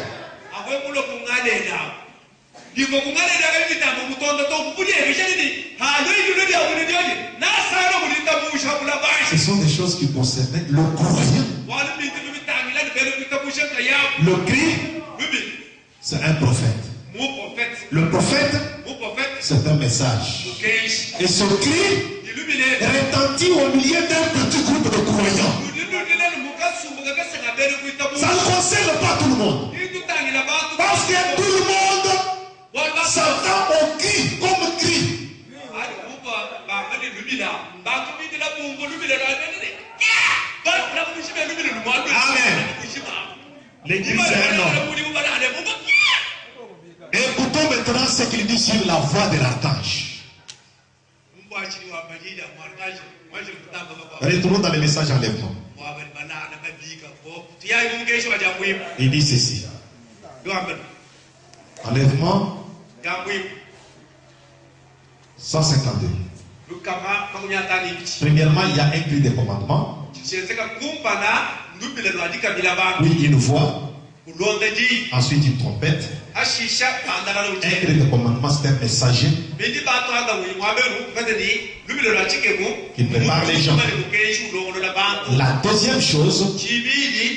Ce sont des choses qui concernaient le croyant. Le Christ, c'est un prophète. Le prophète, c'est un message. Et ce cri retentit au milieu d'un petit groupe de croyants. Ça ne concerne pas tout le monde. Parce que tout le monde L'église est un homme. Écoutons maintenant ce qu'il dit sur la voix de l'archange. Retournons dans le message enlèvement. Il dit ceci. Enlèvement 152. Premièrement, il y a un cri de commandement. Oui, une voix. Ensuite, une trompette. Un cri de commandement, c'est un messager qui prépare les gens. La deuxième chose,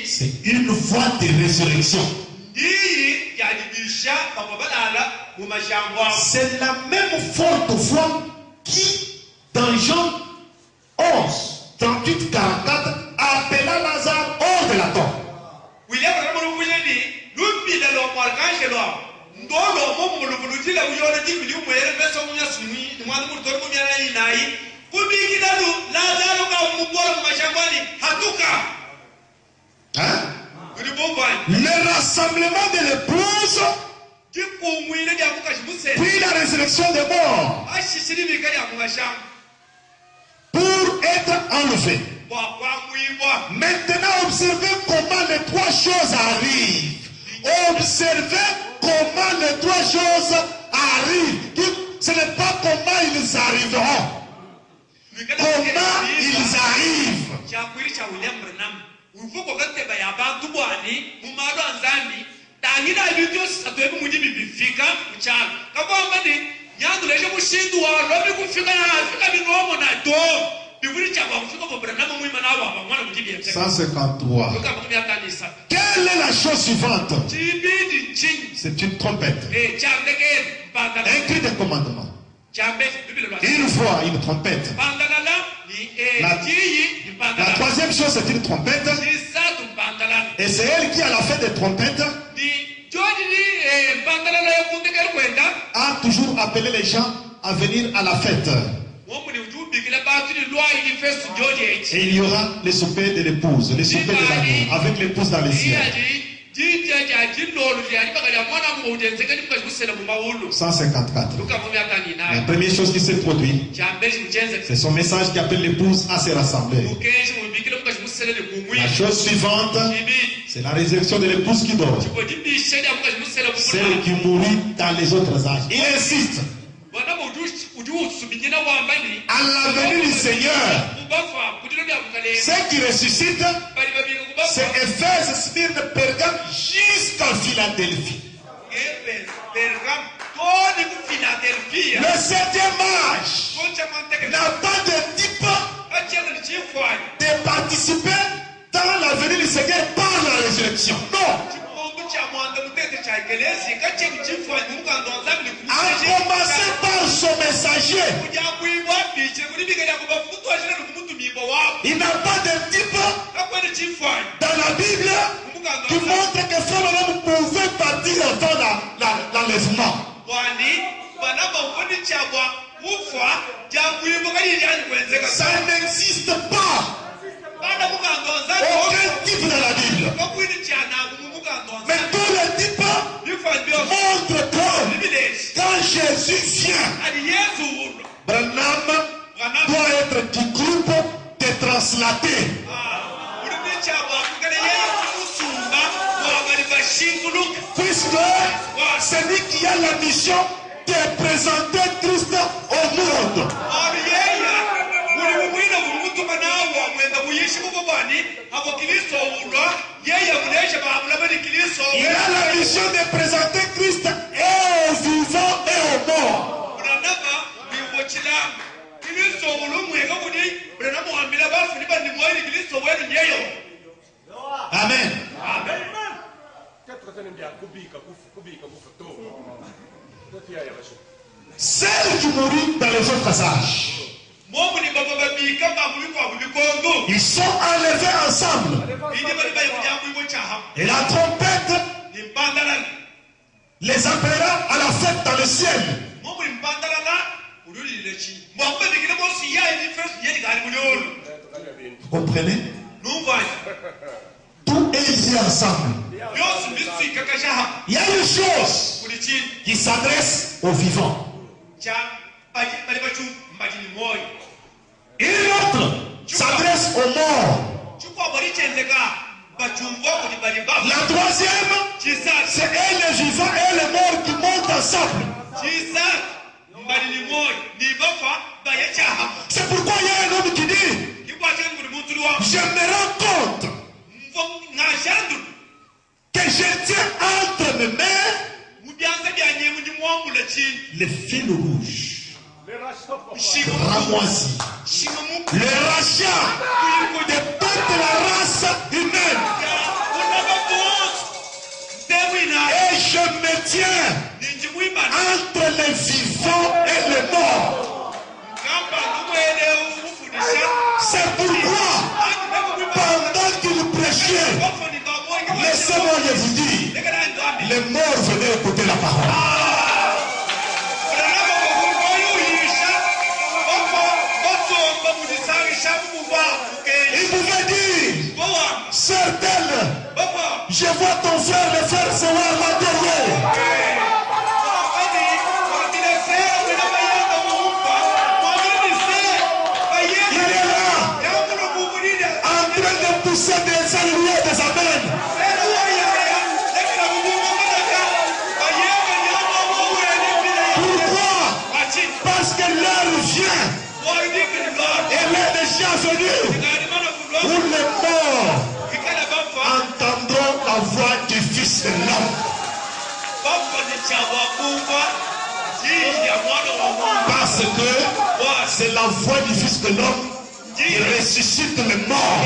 c'est une voix de résurrection. C'est la même forte voix qui, dans Jean 11, 38, 44, appela Lazare hors de la tombe. Hein? Le rassemblement de l'épouse, puis la résurrection des morts, pour être enlevé. Maintenant, observez comment les trois choses arrivent. Observez comment les trois choses arrivent. Ce n'est pas comment ils arriveront. Comment ils arrivent. Quelle est la chose suivante? C'est une trompette. Un cri de commandement. Une voix, une trompette. La troisième chose, c'est une trompette. Et c'est elle qui, à la fin des trompettes, a toujours appelé les gens à venir à la fête. Et il y aura les soupers de l'épouse, les soupers de l'amour, avec l'épouse dans les cieux. 154. La première chose qui s'est produite, c'est son message qui appelle l'épouse à se rassembler. La chose suivante, c'est la résurrection de l'épouse qui dort. Celle qui mourit dans les autres âges. Il insiste. À la venue du Seigneur, ceux qui ressuscitent, c'est Éphèse, Smyrne, Pergame, jusqu'à Philadelphie. Le septième âge n'a pas de type de participer dans la venue du Seigneur par la résurrection. Non. A commencer par son messager. Il n'a pas de type dans la Bible qui montre que frère pouvait partir avant l'enlèvement. Ça n'existe pas. Aucun type dans la Bible. Mais tous les types montrent que quand Jésus vient, Branham doit être du groupe des translatés. Puisque c'est lui qui a la mission de présenter Christ au monde. Il a la mission de présenter Christ et aux vivants et aux morts. Amen. Celles qui mourent dans les autres âges, ils sont enlevés ensemble. Et la trompette les appellera à la fête dans le ciel. Vous comprenez? Tout est ici ensemble. Il y a une chose qui s'adresse aux vivants. Et l'autre s'adresse aux morts. La troisième, c'est les vivants et les morts qui montent ensemble. C'est pourquoi il y a un homme qui dit, je me rends compte que je tiens entre mes mains le fil rouge, ramoisi, le rachat de toute la race humaine. Et je me tiens entre les vivants et les morts. C'est pourquoi, pendant qu'il prêchait, laissez-moi vous dire, les morts venaient écouter la parole. Il pouvait dire, certaines, je vois ton frère, le frère Sewar là derrière. Il est là, en train de pousser des alléluia, des amens. Pourquoi? Parce que l'heure vient. Elle est déjà venue où les morts entendront la voix du Fils de l'homme. Parce que c'est la voix du Fils de l'homme qui ressuscite les morts.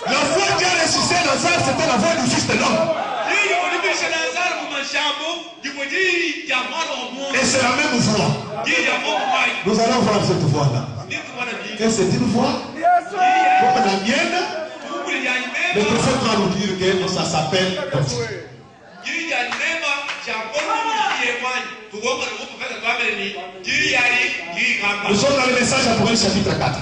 La voix qui a ressuscité Lazare, c'était la voix du Fils de l'homme. Et c'est la même voix. Nous allons voir cette voix-là. Et c'est une voix comme la mienne. Le prophète va nous dire que ça s'appelle comme ça. Nous sommes dans le message Apocalypse chapitre 4.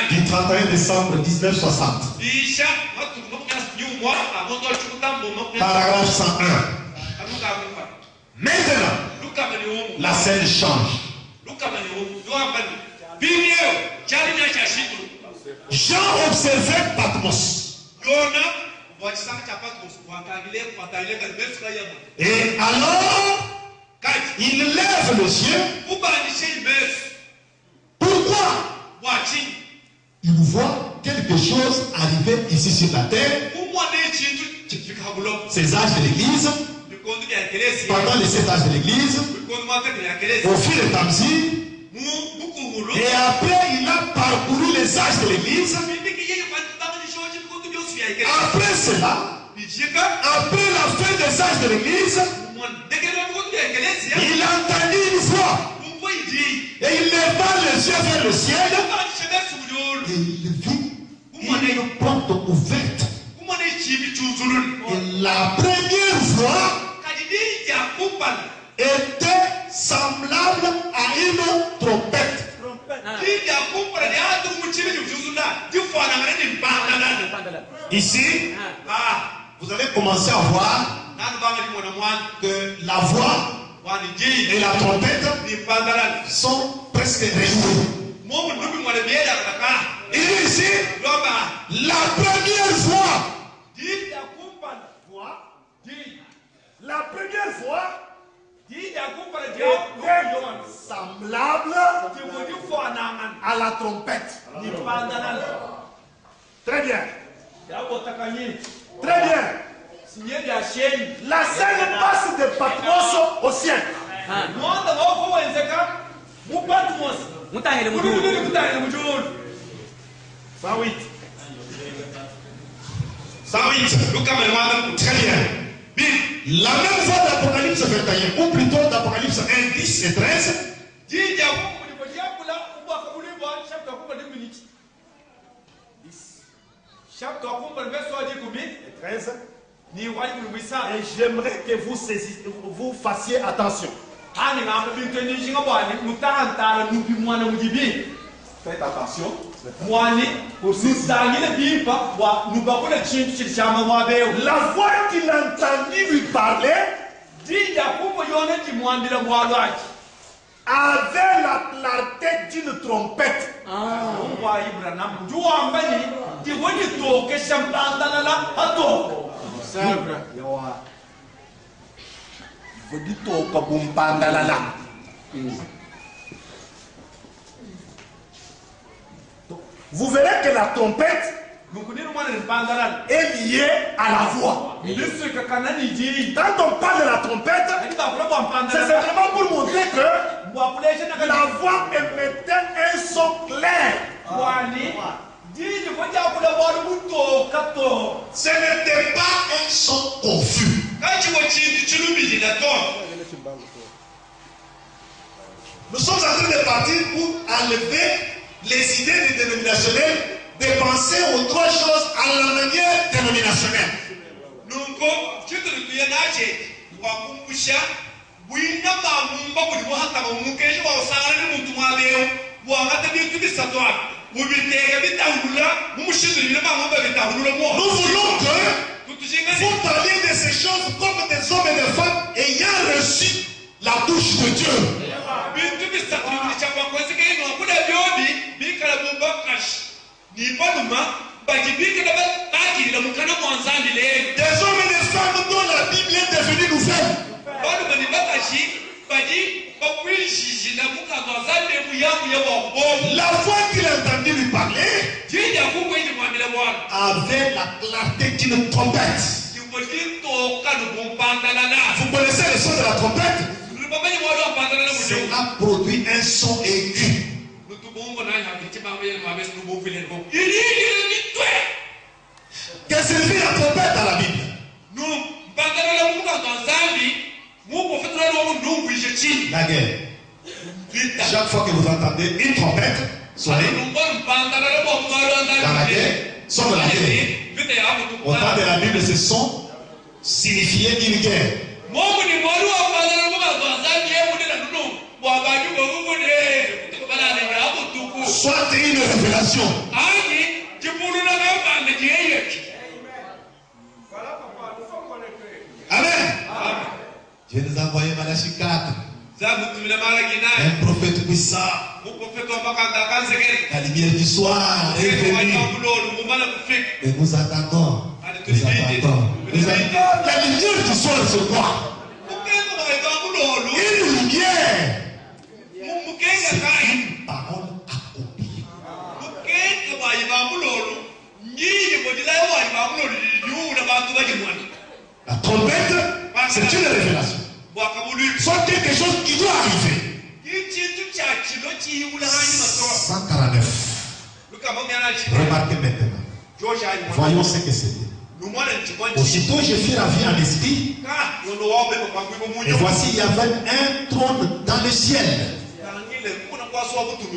Du 31 décembre 1960. Paragraphe 101. Maintenant, la scène change. Jean observait Patmos. Et alors, il lève les yeux. Pourquoi? Il voit quelque chose arriver ici sur la terre. Ces âges de l'église, pendant les 7 âges de l'église, au fil des Tamzir, et après il a parcouru les âges de l'église. Après cela, après la fin des âges de l'église, il entendit une voix. Et il leva les yeux vers le ciel. Et il vit une porte ouverte. Et la première voix était semblable à une trompette. Ici, vous allez commencer à voir que la voix et la trompette sont presque réunis. Il dit ici, la première voix. La première fois était semblable à la trompette. Très bien. Très bien. La scène passe de Patmos au ciel. 108. 108. Très bien. La même voix d'Apocalypse 21, ou plutôt d'Apocalypse 1, 10 et 13. Et j'aimerais que vous fassiez attention. Faites attention. La voix qu'il entendit lui parler avait la clarté d'une trompette. Vous verrez que la trompette est liée à la voix. Quand on parle de la trompette, c'est simplement pour montrer que la voix émettait un son clair. Ce n'était pas un son confus. Nous sommes en train de partir pour enlever les idées du dénominationnel, de penser aux trois choses à la manière dénominationnelle. Nous voulons que vous parliez de ces choses comme des hommes et des femmes ayant reçu la douche de Dieu. Des hommes et des femmes dont la Bible est devenue nouvelle. La voix qu'il a entendu lui parler avait la clarté d'une trompette. Vous connaissez le son de la trompette? Cela produit un son aigu. Qu'est-ce que signifie la trompette dans la Bible? La guerre. Chaque fois que vous entendez une trompette sonner dans la guerre, son de la guerre. Au temps de la Bible, ce son signifiait une guerre. Soit une révélation. Amen. Dieu nous a envoyé Malachie 4. Un prophète puissant. La lumière du soir est venue. Et nous attendons. Nous attendons. La lumière du soir, c'est quoi? Une lumière. C'est une parole accomplie. La trompette, c'est une révélation. Soit quelque chose qui doit arriver. 149. Remarquez maintenant. Voyons ce que c'était. Aussitôt je fis la vie en esprit. Et voici il y avait un trône dans le ciel.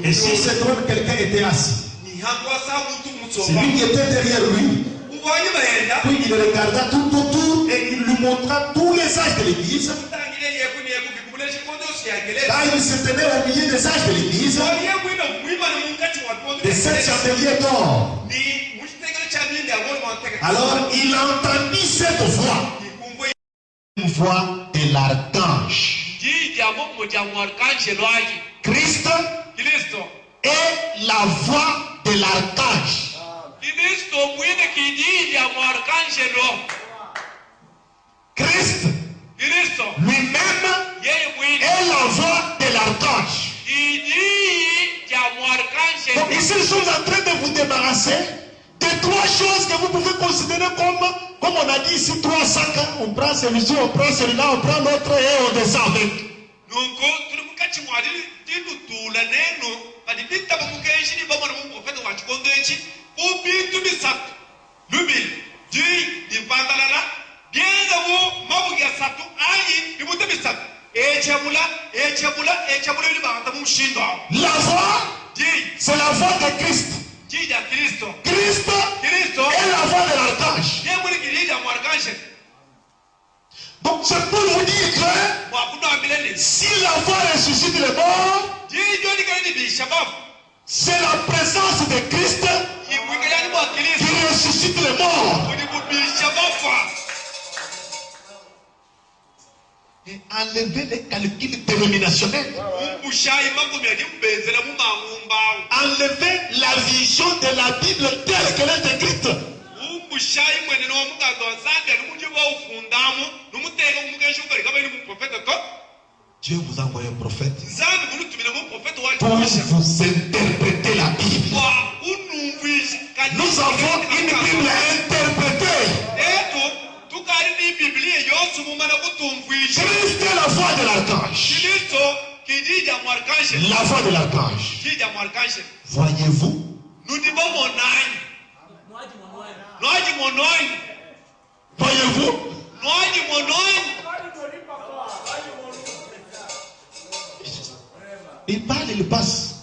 Et sur ce trône quelqu'un était assis. Celui qui était derrière lui. Puis il regarda tout autour et il lui montra tous les âges de l'église. Là, il se tenait au milieu des âges de l'église. Des 7 chandeliers d'or. Alors il entendit cette voix. Une voix de l'archange. Christ est la voix de l'archange. Christ lui-même est la voix de l'archange. Donc ici nous sommes en train de vous débarrasser de trois choses que vous pouvez considérer comme on a dit ici, trois sacs. On prend celui-ci, on prend celui-là, on prend l'autre et on descend avec. La voix, c'est la voix de Christ. Christ est la voix de l'archange. Donc c'est pour vous dire que Si la foi ressuscite les morts, c'est la présence de Christ qui ressuscite les morts. Et enlever les calculs dénominationnels. Enlever la vision de la Bible telle qu'elle est écrite. Dieu vous a envoyé un prophète pour vous interpréter la Bible. Nous avons une Bible à interpréter. Christ est la voix de l'archange. La voix de l'archange. Voyez-vous? Voyez-vous? Il parle, il passe.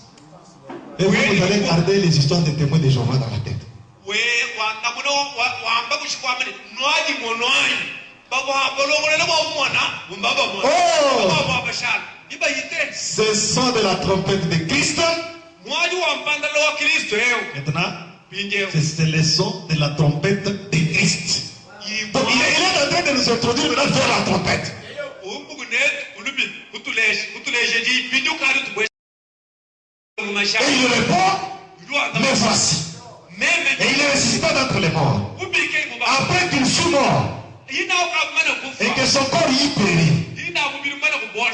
Et vous allez garder les histoires des témoins de Jéhovah dans la tête. Ce sont de la trompette de Christ. Maintenant, c'est le son de la trompette de Christ. Donc il est en train de nous introduire maintenant vers la trompette. Et il répond, mais voici. Et il est ressuscité d'entre les morts. Après qu'il fut mort et que son corps y périt.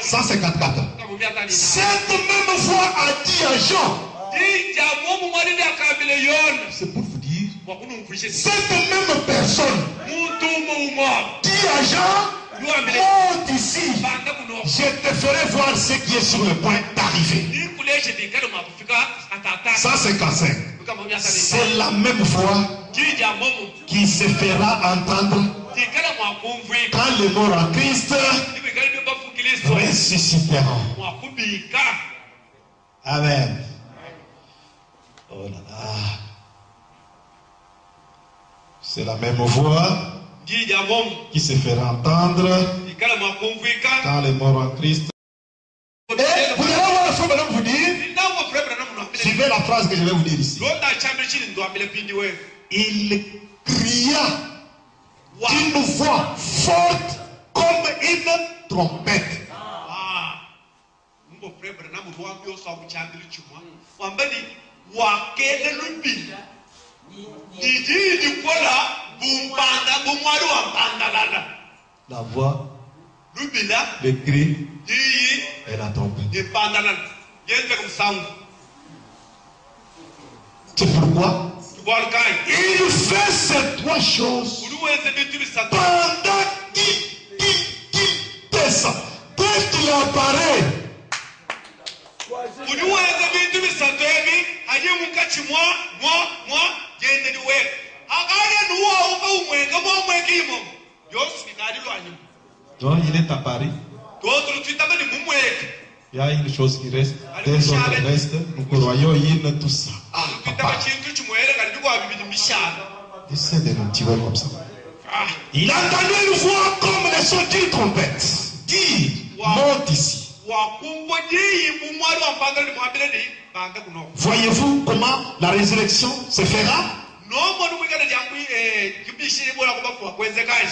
154. Cette même voix a dit à Jean. C'est pour vous dire, cette même personne dit à Jean, monte ici, je te ferai voir ce qui est sur le point d'arriver. 155. C'est la même voix qui se fera entendre quand les morts en Christ ressusciteront. Amen. Oh là là. C'est la même voix qui se fera entendre quand les morts en Christ. Et vous allez voir la fois maintenant vous dire. Suivez la phrase que je vais vous dire ici. Il cria d'une voix forte comme une trompette. La voix, le cri et la trompette. C'est pourquoi il fait ces trois choses pendant qu'il descend. Quand il apparaît, donc il est apparu. Il y a une chose qui reste, deux autres restent. Nous croyons il tout ça. Essaie de nous tirer comme ça. Il a entendu une voix comme le son d'une trompette. Dire, monte ici. Voyez-vous comment la résurrection se fera?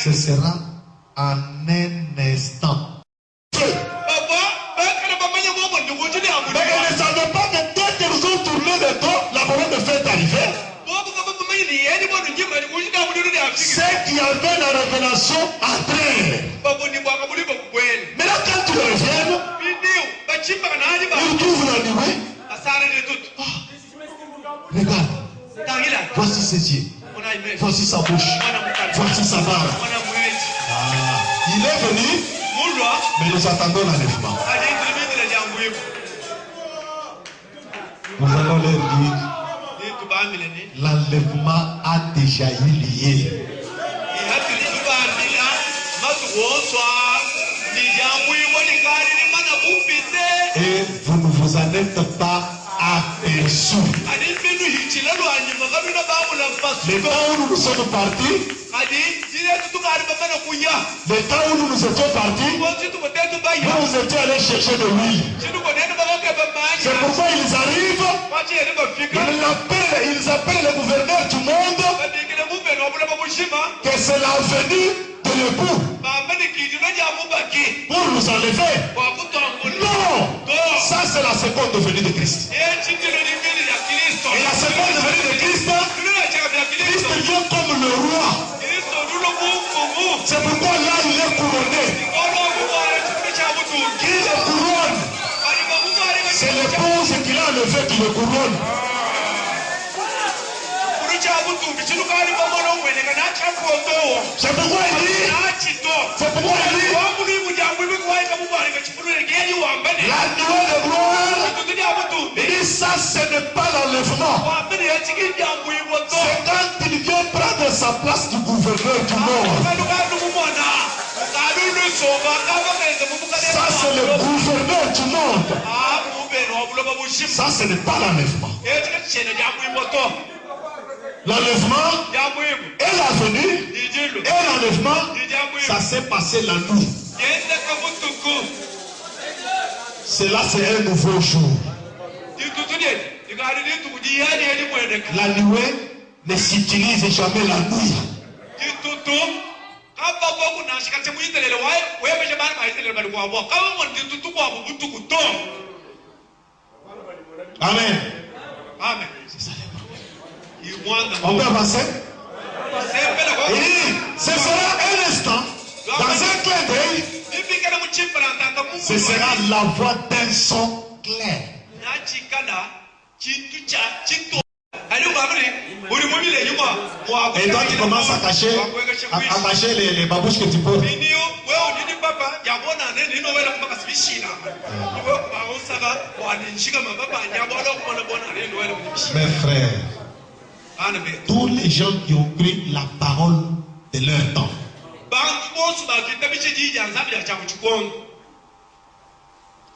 Ce sera en un instant. Mais ils ne savaient pas que dès qu'ils ont tourné le dos, la colonne de feu est arrivée. Ceux qui avaient la révélation entrèrent. Mais là, quand ils reviennent, ils trouvent la nuée. Regarde, voici ses yeux, voici sa bouche, voici sa barbe. Il est venu, mais nous attendons l'enlèvement. Nous allons leur dire, l'enlèvement a déjà eu lieu. Et vous ne vous en êtes pas aperçus. Le temps où nous sommes partis, le temps où nous nous étions partis, nous étions allés chercher de l'huile. C'est pourquoi ils arrivent, ils appellent le gouverneur du monde que c'est la venue de l'époux pour nous enlever. Non, ça c'est la seconde venue de Christ. Et la seconde venue de Christ, Christ vient comme le roi. C'est pourquoi là il est couronné. Qui le couronne? C'est l'épouse qui l'a enlevé qui le couronne. C'est pourquoi il dit, la nuée de gloire, il dit ça ce n'est pas l'enlèvement. C'est quand il vient prendre sa place du gouverneur du monde. Ça c'est le gouverneur du monde. Ça ce n'est pas l'enlèvement. L'enlèvement et la venue et l'enlèvement, ça s'est passé la nuit. Cela c'est un nouveau jour. La nuée ne s'utilise jamais la nuit. Amen. Amen. C'est ça. On peut avancer? Il dit, ce sera un instant, dans un clin d'œil, ce sera la voix d'un son clair. Et toi tu commences à cacher les babouches que tu portes. Mes frères, tous les gens qui ont cru la parole de leur temps,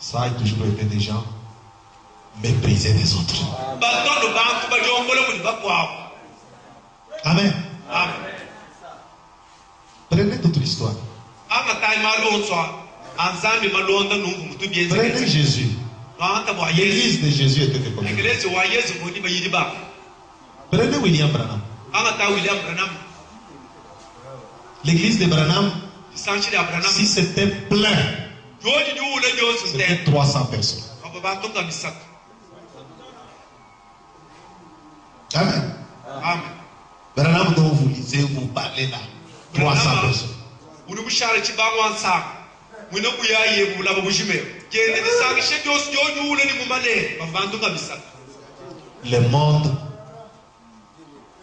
ça a toujours été des gens méprisés des autres. Amen. Prenez toute l'histoire. Prenez Jésus. L'église de Jésus était de combien? Prenez William Branham. L'église de Branham, si c'était plein, c'était 300 personnes. Amen. Branham dont vous lisez, vous parlez là, 300 personnes. Le monde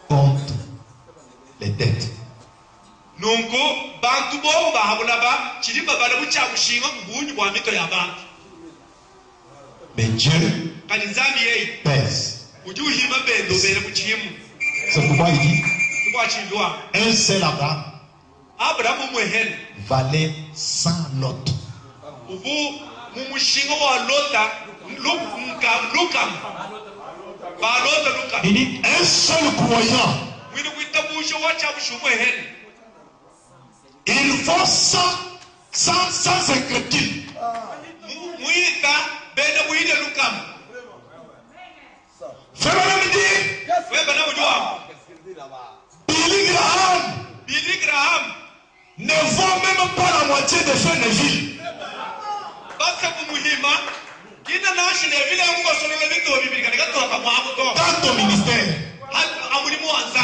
compte les dettes. Mais Dieu pèse. C'est pourquoi il dit un seul Abraham valait 100 lots. Il dit un seul croyant, il faut sans inquiétude. Billy Graham ne vaut même pas la moitié de Feneville. Dans ton ministère,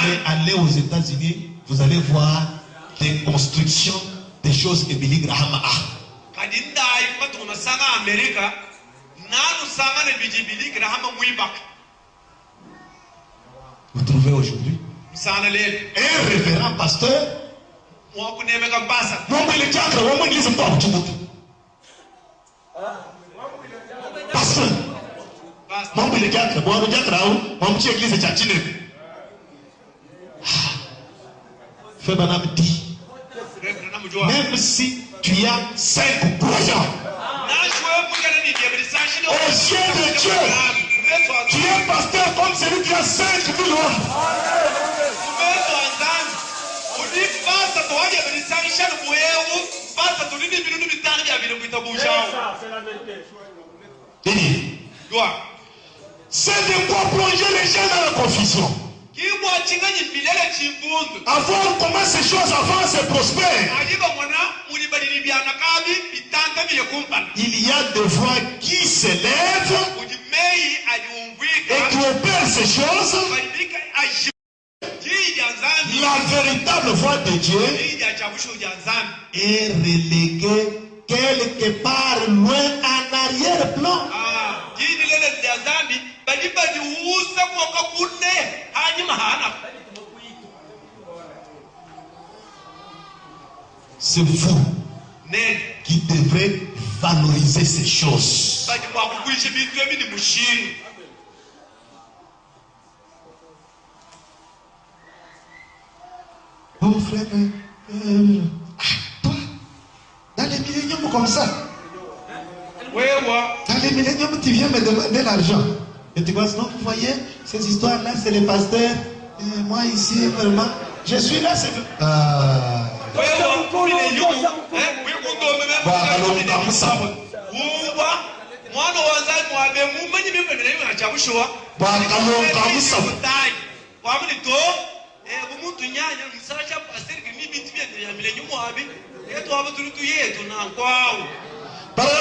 mais allez aux États-Unis, vous allez voir des constructions, des choses que Billy Graham a. Vous trouvez aujourd'hui un révérend pasteur, pasteur, Frère Branham dit, même si tu as 5 croyants, aux yeux de Dieu, tu es pasteur comme celui qui a a 5000 hommes. C'est de quoi plonger les gens dans la confusion. Avoir comment ces choses avancent et prospèrent. Il y a des voix qui s'élèvent et qui opèrent ces choses. La véritable voix de Dieu est reléguée quelque part loin en arrière-plan. C'est vous qui devrez valoriser ces choses. Oh frère, toi, dans les milléniums comme ça, dans les milléniums, tu viens me demander l'argent. Et tu vois, non, vous voyez, ces histoires-là, c'est les pasteurs. Et moi ici, vraiment, je suis là, c'est... Paragraphe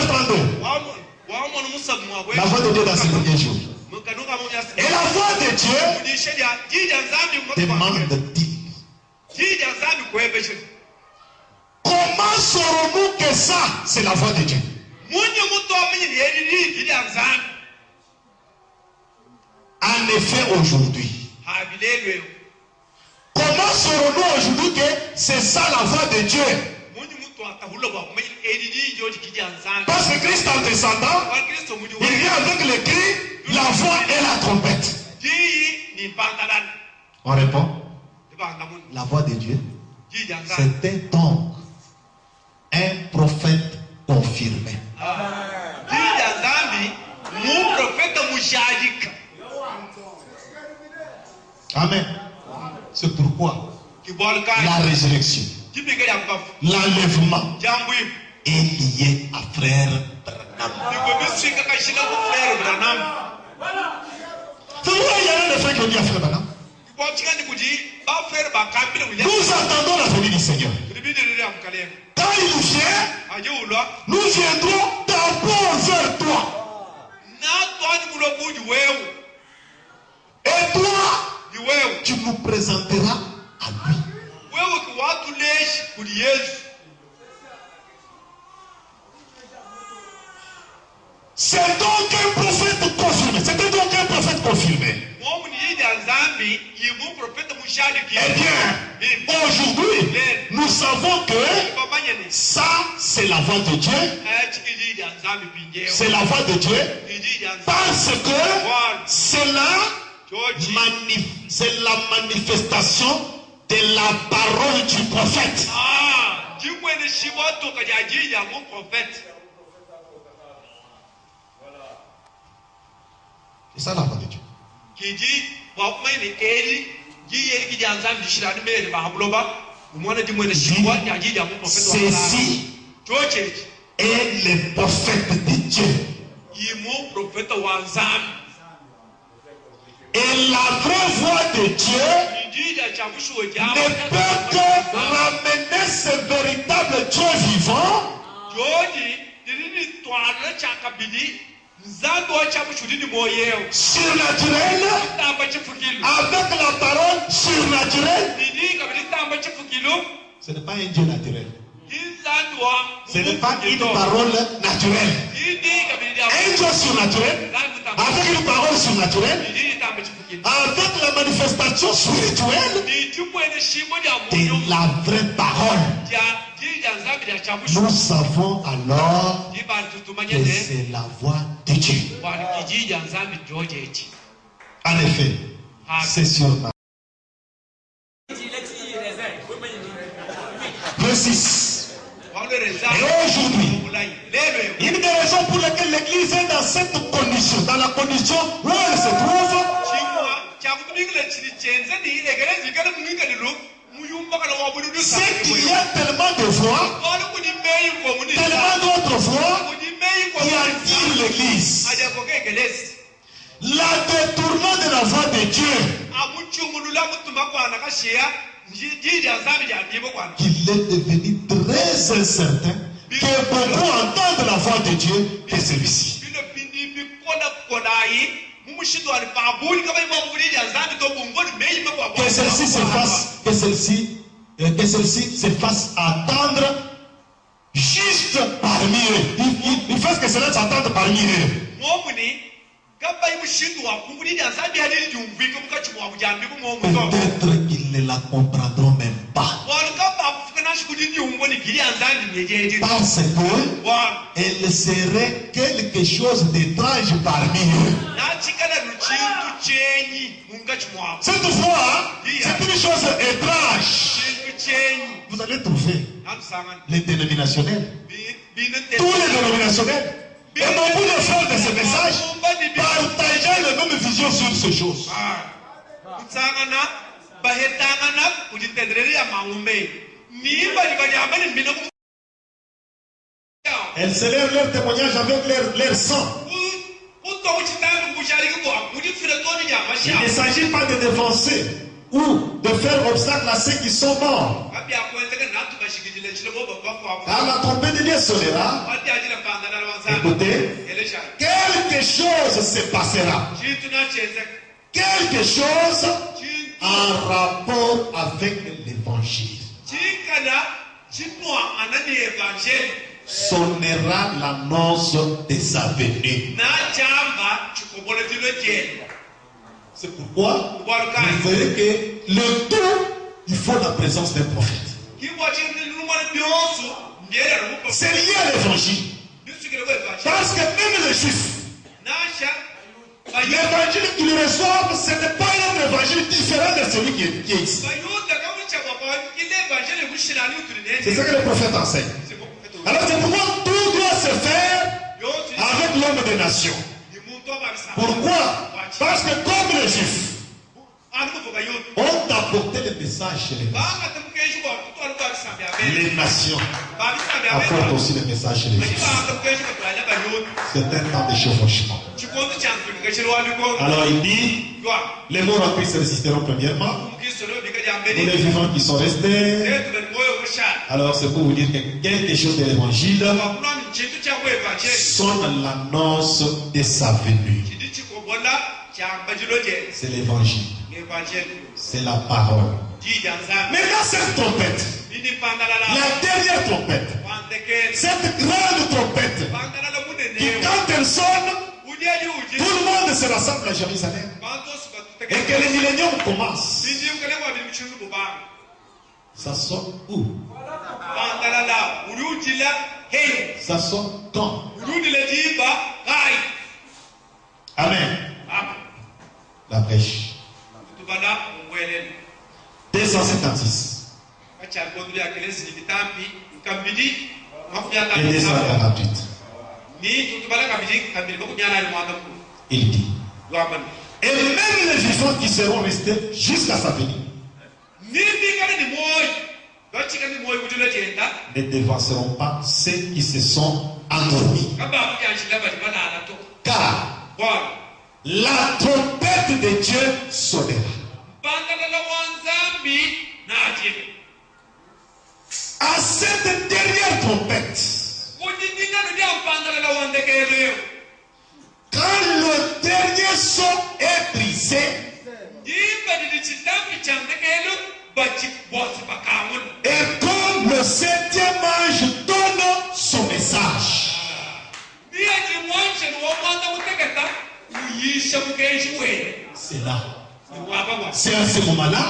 32. La voix de Dieu dans ces derniers jours. Et la voix de Dieu demande-t-il. Comment saurons-nous que ça, c'est la voix de Dieu? En effet, aujourd'hui. Comment saurons-nous aujourd'hui que c'est ça la voix de Dieu? Parce que Christ en descendant, il vient avec les cris, la voix et la trompette. On répond. La voix de Dieu, c'était donc un prophète confirmé. Amen. C'est pourquoi la résurrection, l'enlèvement est lié à frère Branham. C'est vrai, il y a un des frères qui ont dit à frère Branham. Nous attendons la venue du Seigneur. Quand il vient, nous viendrons d'abord vers toi. Et toi, tu nous présenteras à lui. C'est donc un prophète confirmé. C'était donc un prophète confirmé. Eh bien, aujourd'hui, nous savons que ça, c'est la voix de Dieu. C'est la voix de Dieu. Parce que c'est la manifestation de la parole du prophète. C'est ça la voix de Dieu. Ceci est le prophète de Dieu. Et la vraie voix de Dieu ne peut que ramener ce véritable Dieu vivant surnaturel avec la parole surnaturelle. Ce n'est pas un Dieu naturel. Ce n'est pas une parole naturelle. Un Dieu surnaturel avec une parole surnaturelle, avec la manifestation spirituelle de la vraie parole. Nous savons alors que c'est la voix de Dieu. En effet, c'est sur ma. Le 6. Et aujourd'hui, une des raisons pour lesquelles l'Église est dans cette condition, dans la condition où elle se trouve, C'est qu'il y a tellement de voix, tellement d'autres voix qui attirent l'église. La détournement de la voix de Dieu, qu'il est devenu très incertain que beaucoup entendent la voix de Dieu que celui-ci. Que celle-ci se fasse, que celle-ci se fasse attendre juste parmi eux. Il faut que cela s'attende parmi eux. Peut-être qu'ils ne la comprendront même pas. Parce qu'elle serait quelque chose d'étrange parmi eux. Cette voix, c'est une chose étrange. Vous allez trouver les dénominationnels, tous les dénominationnels. Et beaucoup de frères de ce message partageaient la même vision sur ces choses. Elles célèbrent leur témoignage avec leur sang. Il ne s'agit pas de défoncer ou de faire obstacle à ceux qui sont morts. Car la trompette de Dieu sonnera. Écoutez, quelque chose se passera. Quelque chose en rapport avec l'évangile. Sonnera l'annonce de sa venue. C'est pourquoi vous verrez que le tout, il faut la présence d'un prophète. C'est lié à l'évangile. Parce que même les juifs, l'évangile qu'ils reçoivent, ce n'est pas un évangile différent de celui qui est ici. C'est ce que le prophète enseigne. Alors c'est pourquoi tout doit se faire avec l'homme des nations. Pourquoi? Parce que comme les juifs ont apporté le message chez les nations apportent aussi le message chez les juifs. C'est un temps de chevauchement. Alors il dit, les morts en Christ résisteront premièrement. Et les vivants qui sont restés. Alors c'est pour vous dire que quelque chose de l'évangile sonne l'annonce de sa venue. C'est l'évangile. C'est la parole. Maintenant cette trompette, la dernière trompette, cette grande trompette, qui quand elle sonne, tout le monde se rassemble à Jérusalem. Et que le millénium commence. Ça sonne où? Ça sonne quand? Amen. La brèche. 256. Et 248. Il dit. Et même les vivants qui seront restés jusqu'à sa venue ne devanceront pas ceux qui se sont endormis. Car la trompette de Dieu sonnera. À cette dernière trompette, quand le dernier son est brisé, et comme le septième ange donne son message, c'est là. C'est à ce moment-là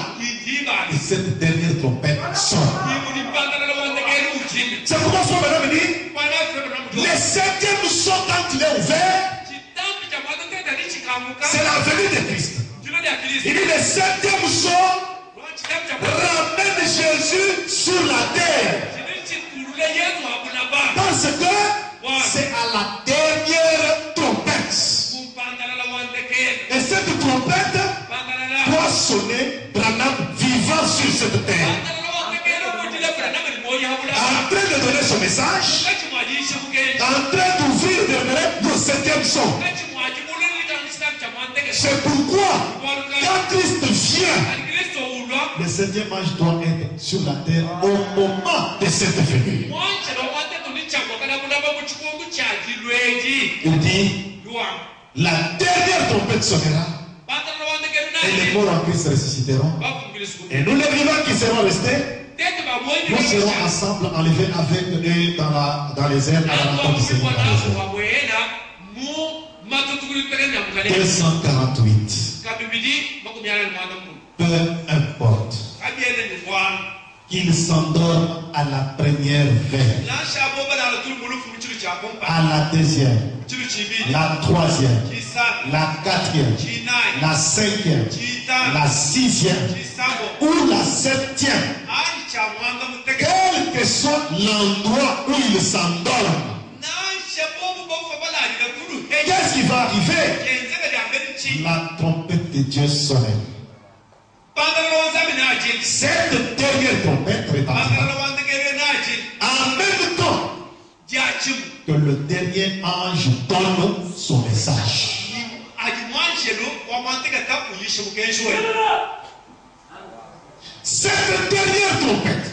que cette dernière trompette sonne. C'est pourquoi il faut maintenant venir. Le septième son, quand il est ouvert, c'est la venue de Christ. Il dit le septième son ramène Jésus sur la terre. Parce que c'est à la dernière trompette. Et cette trompette doit sonné Branham vivant sur cette terre, en train de donner son message, en train d'ouvrir le 7e son. C'est pourquoi, quand Christ vient, le 7e ange doit être sur la terre au moment de cette venue. Il dit, la dernière trompette sonnera et les morts en Christ ressusciteront. Et nous, les vivants qui serons restés, nous serons ensemble enlevés avec eux dans les airs à la rencontre du Seigneur dans les airs. 248. Peu importe qu'il s'endorme à la première veille, à la deuxième, la troisième, la quatrième, la cinquième, la sixième ou la septième, quel que soit l'endroit où il s'endorme, qu'est-ce qui va arriver? La trompette de Dieu sonnera. Cette dernière trompette retentira en même temps que le dernier ange donne son message. Cette dernière trompette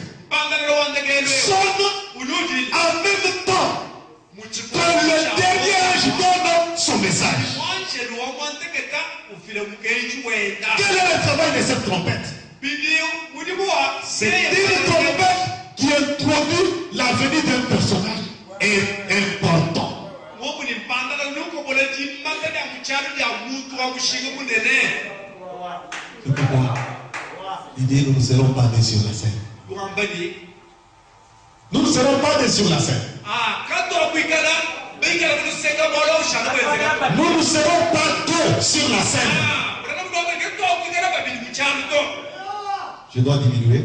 sonne en même temps que le dernier ange donne son message. Quel est le travail de cette trompette? C'est une trompette qui introduit la venue d'un personnage important. C'est pourquoi il dit nous ne serons pas nés sur la scène. Nous ne serons pas nés sur la scène. Nous ne serons pas deux sur la scène. Je dois diminuer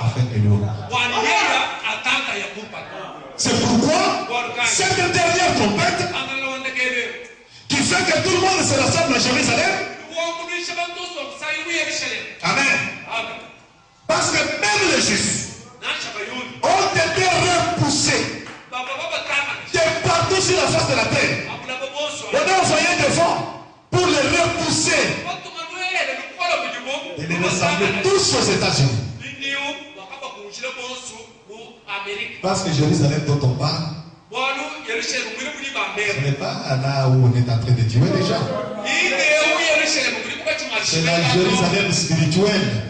afin que nous. C'est pourquoi cette dernière trompette qui fait que tout le monde se rassemble à Jérusalem. Amen. Parce que même les Juifs ont été repoussés de partout sur la face de la terre. On a envoyé des vents pour les repousser et les rassembler tous aux États-Unis. Parce que Jérusalem dont on parle, ce n'est pas là où on est en train de tuer déjà. C'est la Jérusalem spirituelle.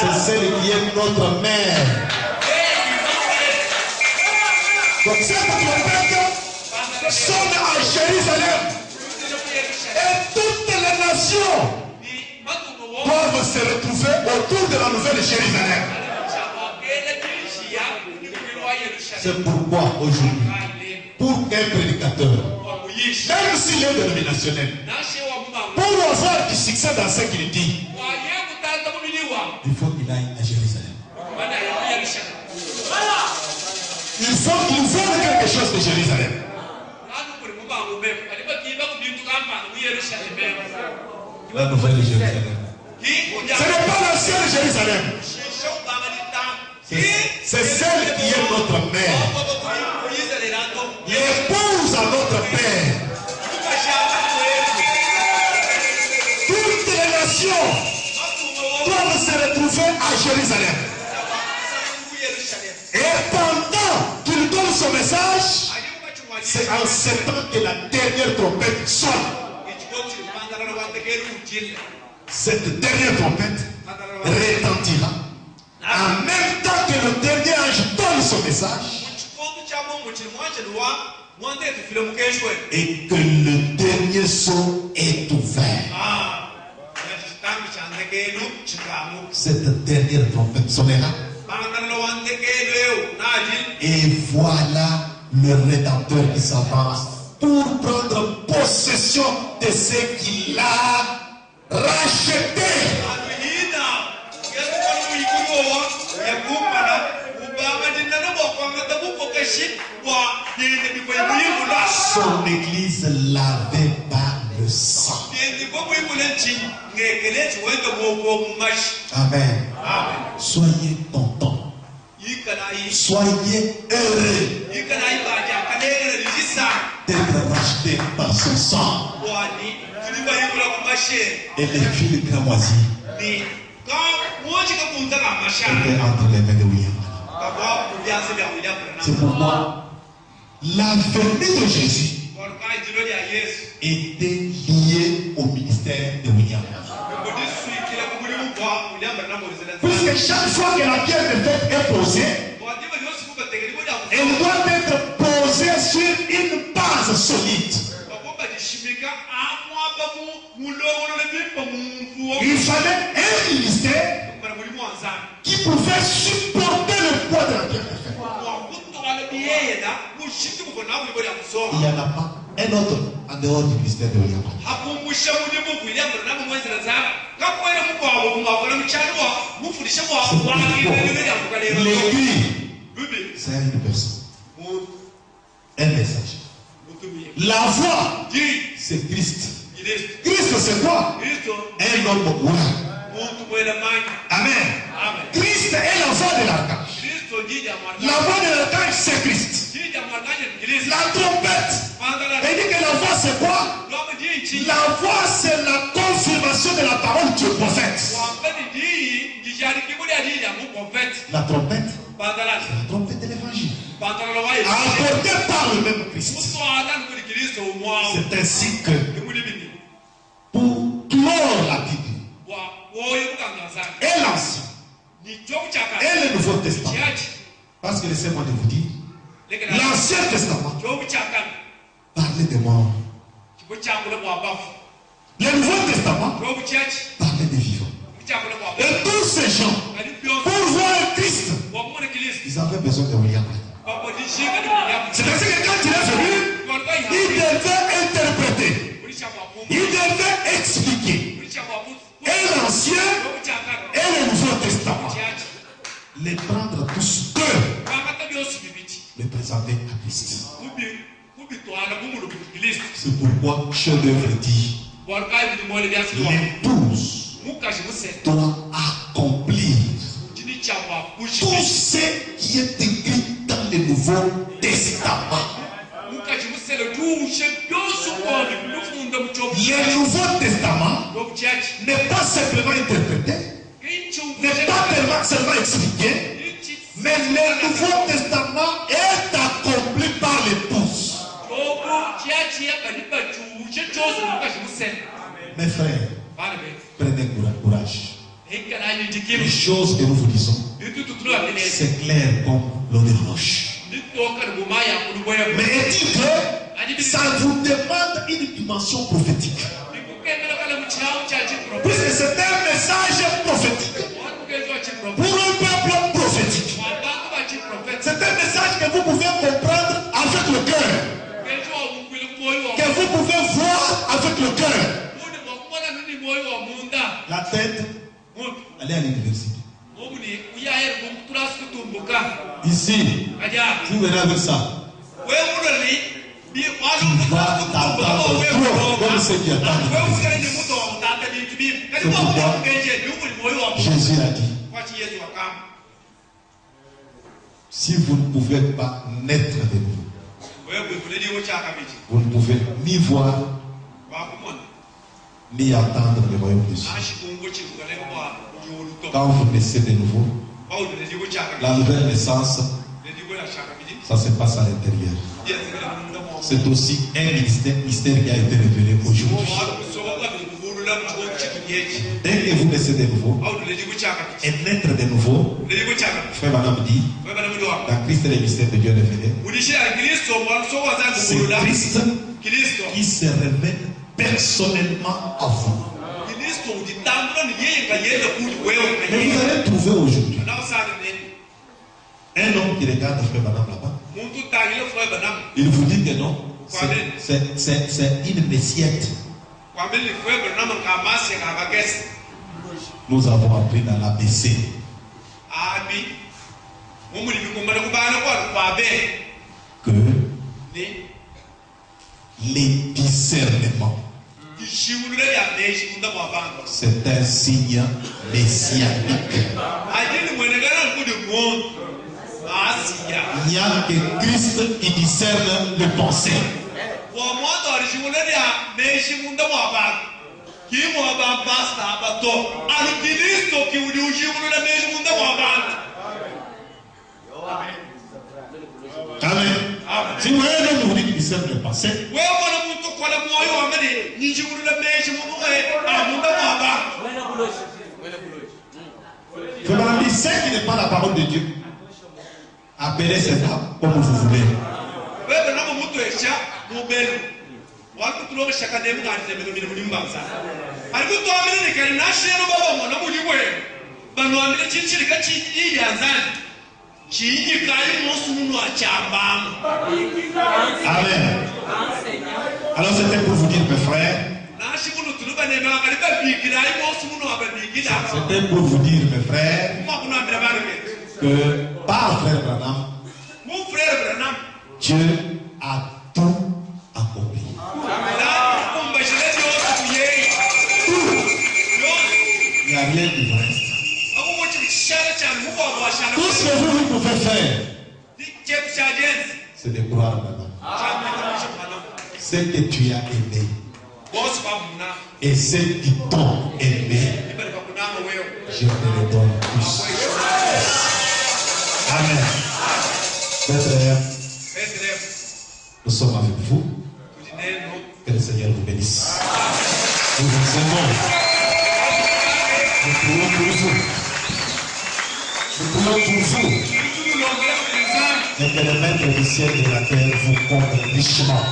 C'est celle qui est notre mère. Donc cette trompette sonne à Jérusalem. Et toutes les nations doivent se retrouver autour de la nouvelle Jérusalem. C'est pourquoi aujourd'hui, pour qu'un prédicateur, même s'il est dénominationnel, pour avoir du succès dans ce qu'il dit, il faut qu'il aille à Jérusalem. Il faut qu'il vende quelque chose de Jérusalem. La nouvelle Jérusalem. Ce n'est pas l'ancienne Jérusalem. C'est celle qui est notre mère. L'épouse à notre père. Toutes les nations doivent se retrouver à Jérusalem. Et pendant qu'il donne son message, c'est en ce temps que la dernière trompette sonne. Cette dernière trompette retentira en même temps que le dernier ange donne son message et que le dernier son est ouvert. Cette dernière trompette sonnera et voilà le Rédempteur qui s'avance pour prendre possession de ce qu'il a racheté. Son église lavée par le sang. Amen. Soyez contents. Soyez heureux d'être rachetés par son sang. Et les fils cramoisis étaient entre les mains de William. C'est pourquoi la venue de Jésus était liée au ministère de William. Puisque chaque fois que la pierre de fête est posée, elle doit être posée sur une base solide. Il fallait un ministère qui pouvait supporter le poids de la pierre de fête. Il n'y en a pas un autre en dehors du ministère de William. L'église, c'est une personne, un message. La voix, c'est Christ. Christ, c'est quoi? Un homme ouvrant. Amen. Christ est la voix de l'archange. La voix de l'archange, c'est Christ. La trompette, elle dit que la voix, c'est quoi? La voix, c'est la confirmation de la parole du prophète. La trompette, c'est la trompette de l'évangile, apportée par le même Christ. C'est ainsi que, pour clore la Bible et l'Ancien et le Nouveau Testament, parce que laissez-moi de vous dire, l'Ancien Testament parlait des morts. Le Nouveau Testament parlait des vivants. Et tous ces gens, pour voir Christ, ils avaient besoin de William. C'est-à-dire que quand il est venu, il devait interpréter, il devait expliquer. Et l'Ancien et le Nouveau Testament, les prendre tous deux, les présenter à Christ. C'est pourquoi chef-d'œuvre dit, l'épouse doit accomplir tout ce qui est écrit dans le Nouveau Testament. Le Nouveau Testament n'est pas simplement interprété, n'est pas seulement expliqué, mais le Nouveau Testament est accompli par l'épouse. Mes frères, prenez courage. Les choses que nous vous disons, c'est clair comme l'eau de roche. Mais est-il que ça vous demande une dimension prophétique? Puisque c'est un message prophétique pour un peuple prophétique. C'est un message que vous pouvez comprendre avec le cœur, que vous pouvez voir avec le cœur. La tête, allez à l'université. Ici, si vous venez avec ça, tu vas t'attendre trop comme ceux qui attendent. C'est pourquoi Jésus a dit, si vous ne pouvez pas naître de nouveau, vous ne pouvez ni voir ni attendre le royaume de Dieu. Quand vous naissez de nouveau, la nouvelle naissance, ça se passe à l'intérieur. C'est aussi un mystère qui a été révélé aujourd'hui. Dès que vous naissez de nouveau, et naître de nouveau, frère Madame dit, dans Christ le mystère de Dieu est révélé. C'est Christ qui se révèle personnellement à vous. Mais vous allez trouver aujourd'hui un homme qui regarde frère Madame là-bas. Il vous dit que non, c'est une messiette. Nous avons appris dans l'ABC que les discernements C'est un signe messianique. Il n'y a que Christ qui discerne les pensées. Amen. Si vous voyez nous qui discerne les pensées, ce qui n'est pas la parole de Dieu, appelez cela comme vous voulez. Amen. Alors c'était pour vous dire, mes frères, c'était pour vous dire, mes frères, que par frère Branham, Dieu a tout accompli. Il n'y a rien qui vous reste. Tout ce que vous pouvez faire, c'est de croire Branham. Ce que tu as aimé et ceux qui t'ont aimé, je te le donne plus. Amen. Frères, nous sommes avec vous. Que le Seigneur vous bénisse. Nous vous aimons. Nous prions pour vous. Nous prions pour vous. Et que le Maître du ciel et de la terre vous comble richement.